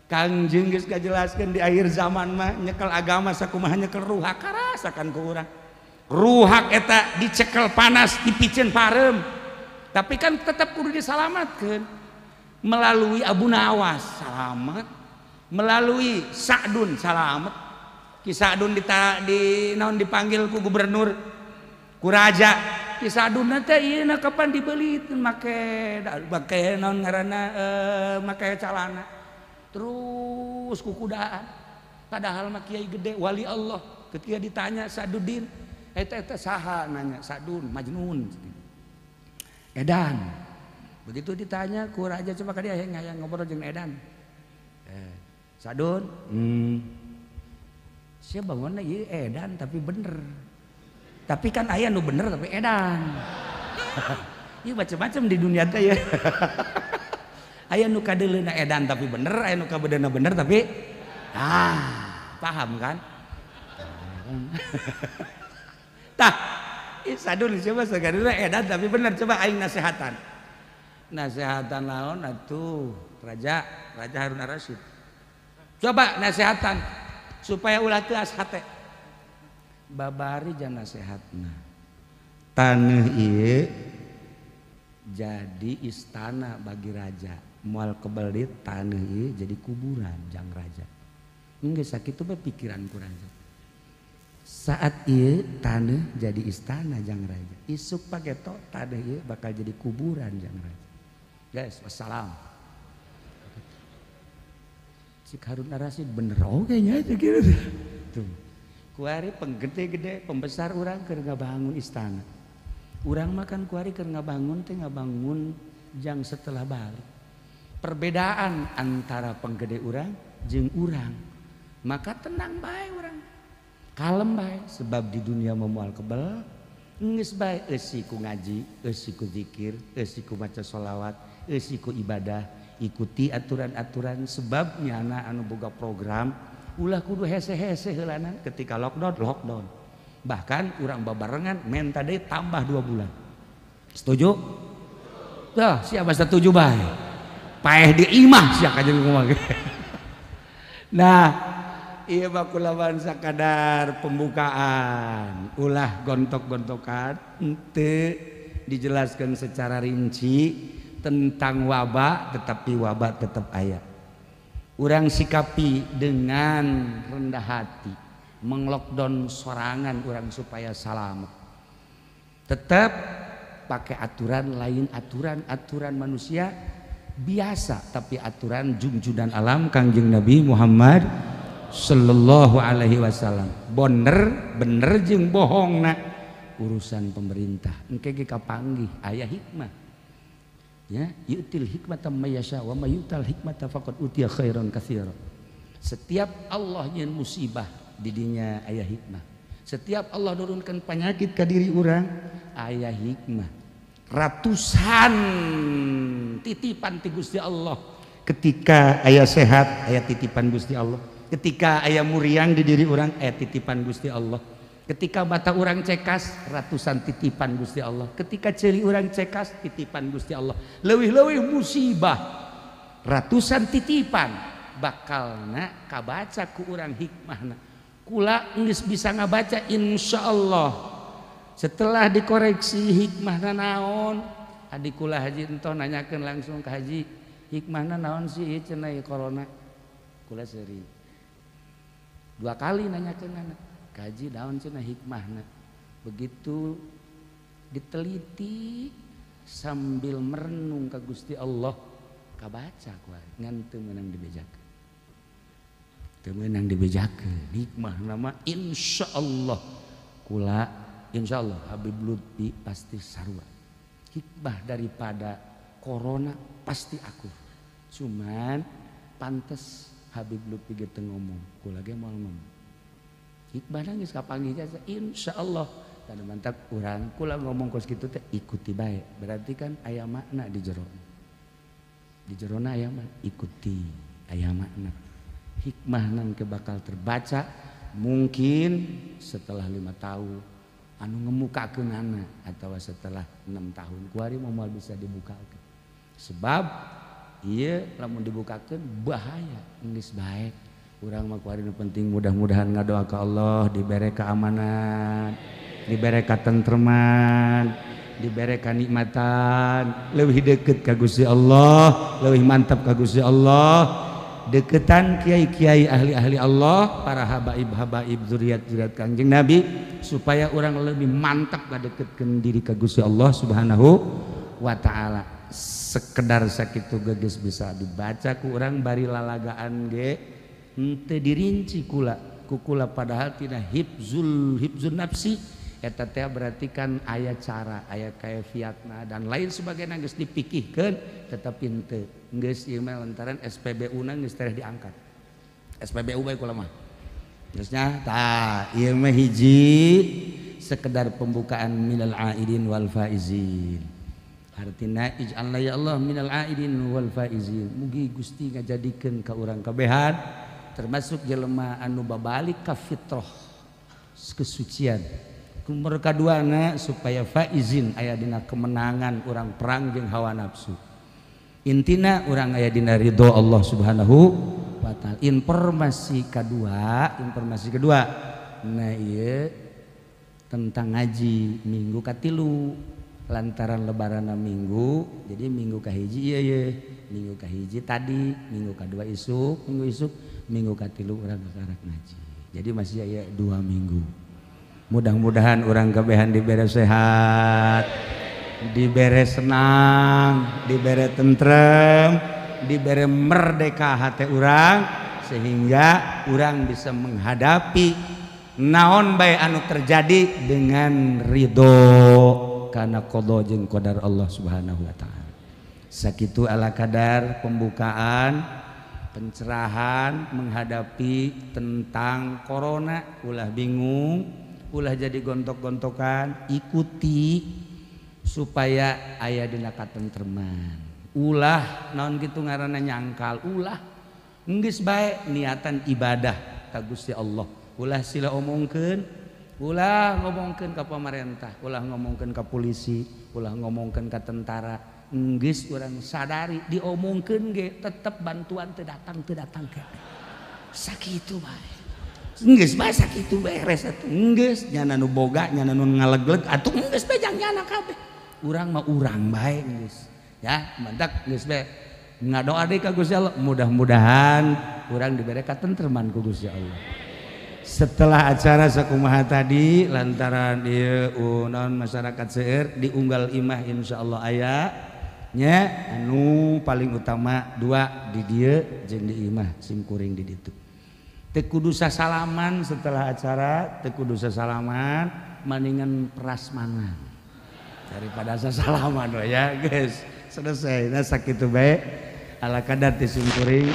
Kangjeng geus kajelaskeun di akhir zaman mah nyekel agama sakumaha nyekel ruhak karasakan ku urang. Ruhak eta dicekel panas dipicen parem. Tapi kan tetap kudu disalamatkeun melalui Abu Nawas salamet, melalui Sa'dun salamet. Ki Sa'dun di naon dipanggil ku gubernur ku raja. Ki Sa'dun teh ieu kapan dibeliteun make naon ngaranna make calana. Terus kukudaan padahal mah kiai gede wali Allah ketika ditanya Saduddin eta saha nanya Sa'dun Majnun edan begitu ditanya ku raja coba ka dia hayang ngobrol jeung edan Sa'dun sia bangunna ieu edan tapi bener tapi kan aya nu bener tapi edan ieu macam-macam di dunia teh ya aya nu kadeuleuna edan tapi bener, aya nu kabeudana bener tapi paham kan? Tah Sadul coba segaduna edan tapi bener coba aing nasehatan. Nasehatan naon atuh Raja Harun Ar-Rasyid. Coba nasehatan supaya ulah teu ashate. Babari jangan nasehatna. Taneuh ieu jadi istana bagi raja. Moal kebelit taneuh ieu jadi kuburan jang raja. Geus sakitu bae pikiran ku raja. Saat ieu taneuh jadi istana jang raja. Isuk pageto taneuh ieu bakal jadi kuburan jang raja. Guys, wassalam. Cik Harun Ar-Rasyid bener oge nya itu gitu. Tuh. Kuari penggede-gede pembesar urang keur ngabangun istana. Urang makan kuari keur ngabangun teh ngabangun jang setelah balik. Perbedaan antara penggede urang jeung urang. Maka tenang bae urang. Kalem bae sebab di dunia moal kebel geus bae eusi ku ngaji, eusi ku zikir, eusi ku maca sholawat, eusi ku ibadah, ikuti aturan-aturan sebab nyana anu boga program ulah kudu hese-hese heulanan ketika lockdown. Bahkan urang babarengan menta deui tambah 2 bulan. Setuju? Tah, siapa setuju bae? Paeh di imah sia kajeung kumaha. Nah, ieu mah kulawan sakadar pembukaan, ulah gontok-gontokan henteu dijelaskan secara rinci tentang wabah, tetapi wabah tetap aya. Urang sikapi dengan rendah hati, menglockdown sorangan urang supaya selamat. Tetap pakai aturan lain aturan manusia biasa, tapi aturan junjunan alam Kangjeng Nabi Muhammad sallallahu alaihi wasallam. Bener jeung bohongna urusan pemerintah. Engke ge kapanggih aya hikmah. Ya, yu'til hikmata may yasha wa may yu'tal hikmata faqad utiya khairan katsira. Setiap Allah nyeun musibah di dinya aya hikmah. Setiap Allah nurunkeun penyakit ka diri urang aya hikmah. Ratusan titipan ti Gusti Allah. Ketika aya sehat aya titipan Gusti Allah. Ketika aya muriang di diri urang aya titipan Gusti Allah. Ketika mata orang cekas ratusan titipan Gusti Allah. Ketika ceuli orang cekas titipan Gusti Allah. Leuwih-leuwih musibah ratusan titipan bakalna kabaca ku urang hikmahna. Kula geus bisa ngabaca insyaallah. Setelah dikoreksi hikmahna naon? Adik kula haji entoh nanyakeun langsung ke haji, hikmahna naon sih cenah corona? Kula seuring 2 kali nanyakeun anak. Kaji daun cenah hikmahna. Begitu diteliti sambil merenung ka Gusti Allah kabaca kuari ngan teu meunang dibejakeun. Teu meunang dibejakeun. Hikmahna mah insyaallah kula insyaallah Habib Lutfi pasti sarua. Hikmah daripada corona pasti aku. Cuman pantes Habib Lutfi ge teu ngomong, kula ge moal ngomong. Hikmahna geus kapanggih insyaallah. Tanda mantap urang kula ngomong kos kitu teh ikuti bae. Berarti kan aya makna di jero. Di jerona aya mah ikuti, aya makna. Hikmahna ke bakal terbaca mungkin setelah 5 tahun anu ngemukakeunana atawa setelah 6 tahun kuari moal bisa dibukakeun. Sebab ieu lamun dibukakeun bahaya geus bae. Urang mah kuari nu penting mudah-mudahan ngadoa ka Allah dibere keamanan, dibere katentreman, dibere kanikmatan, leuwih deukeut ka Gusti Allah, leuwih mantap ka Gusti Allah, deketan kiai-kiai ahli-ahli Allah, para habaib-habaib zuriat-zuriat Kangjeng Nabi supaya orang lebih mantap ngadeketkeun diri ka Gusti Allah Subhanahu wa taala. Sekedar sakitu geus bisa dibaca ku urang bari lalagaan ge teu dirinci kula padahal tina hifzun nafsi eta teh berarti kan aya cara aya kaifiatna dan lain sebagainya geus dipikihkeun tetapi henteu geus ieu mah lantaran SPBU-na geus tereh diangkat. SPBU bae kula mah geus nya tah ieu mah hiji sekedar pembukaan minal aidin wal faizin. Artina ij'alna ya Allah minal aidin wal faizin. Mugi Gusti ngajadikeun ka urang kabehan termasuk jelema anu babalik ka fitrah kesucian Nomor kaduana supaya faizin aya dina kemenangan urang perang jeung hawa nafsu. Intina urang aya dina ridho Allah Subhanahu wa taala. Informasi kedua nah ieu tentang ngaji minggu katilu lantaran lebaran minggu jadi minggu kahiji ieu minggu kahiji tadi minggu kedua isuk minggu katilu urang karak ngaji. Jadi masih aya 2 minggu. Mudah-mudahan orang kebehan dibere sehat, dibere senang, dibere tentrem, dibere merdeka hati orang sehingga orang bisa menghadapi naon bae anu terjadi dengan ridho karena qada jeung qadar Allah Subhanahu wa taala. Sakitu ala kadar pembukaan pencerahan menghadapi tentang corona ulah bingung ulah jadi gontok-gontokan ikuti supaya aya dina katentreman ulah naon kitu ngaranna nyangkal ulah geus bae niatan ibadah ka Gusti Allah ulah sila omongkeun ulah ngomongkeun ka pamarentah ulah ngomongkeun ka polisi ulah ngomongkeun ka tentara geus urang sadari diomongkeun ge tetep bantuan teu datang ke sakitu bae geus bae sakitu beres atuh geus nyana nu boga nyana nu ngalegleg atuh geus bae jang nyana kabeh urang mah urang bae geus ya mantak geus bae ngadoa deui ka Gusti Allah mudah-mudahan urang dibere katentreman ku Gusti Allah. Setelah acara sakumaha tadi lantaran ieu naon masyarakat seueur diunggal imah insyaallah aya nya anu paling utama 2 di dieu jeung di imah simkuring di ditu. Teu kudu sasalaman setelah acara, teu kudu sasalaman, mendingan prasmanan daripada sasalaman we ya guys. Selesai nah sakitu bae ala kadar tisungkuring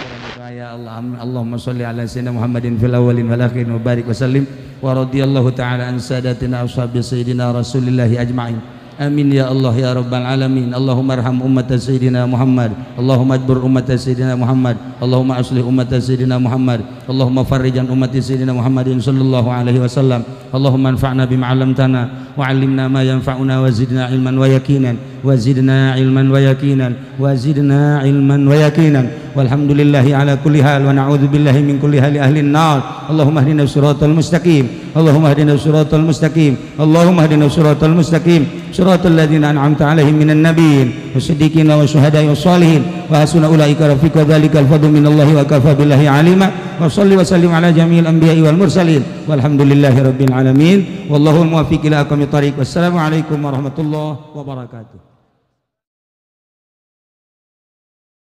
ya Allah Allahumma sholli ala sayyidina Muhammadin fil awwalin wal akhirin wa barik wa sallim wa radhiyallahu ta'ala an sadatina ashabi sayyidina Rasulillah ajma'in. Amin ya Allah ya rabbal alamin. Allahumma arham ummat sayyidina Muhammad, Allahumma adbur ummat sayyidina Muhammad, Allahumma aslih ummat sayyidina Muhammad, Allahumma farrijan ummat sayyidina Muhammadin sallallahu alaihi wasallam. Allahumma anfa'na bima 'allamtana wa 'allimna ma yanfa'una wa zidna ilman wa yaqinan wa zidna ilman wa yaqinan wa zidna ilman wa yaqinan. Walhamdulillahi ala kulli hal wa na'udzu billahi min kulli hali ahli an-nar. Allahumma hdina siratal mustaqim, Allahumma hdina siratal mustaqim, Allahumma hdina siratal mustaqim. صراط الذين أنعمت عليهم من النبيين والصديقين والشهداء والصالحين وحسن أولئك رفيقا ذلك الفضل من الله وكفى بالله عليما وصل وسلم على جميع الأنبياء والمرسلين والحمد لله رب العالمين والله الموفق إلى أقوم الطريق والسلام عليكم ورحمة الله وبركاته.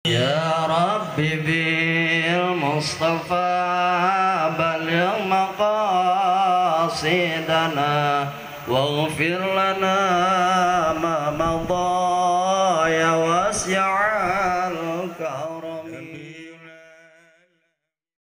يا ربي بالمصطفى بلغ مقاصدنا واغفر لنا ما مضى يا واسع الكرم.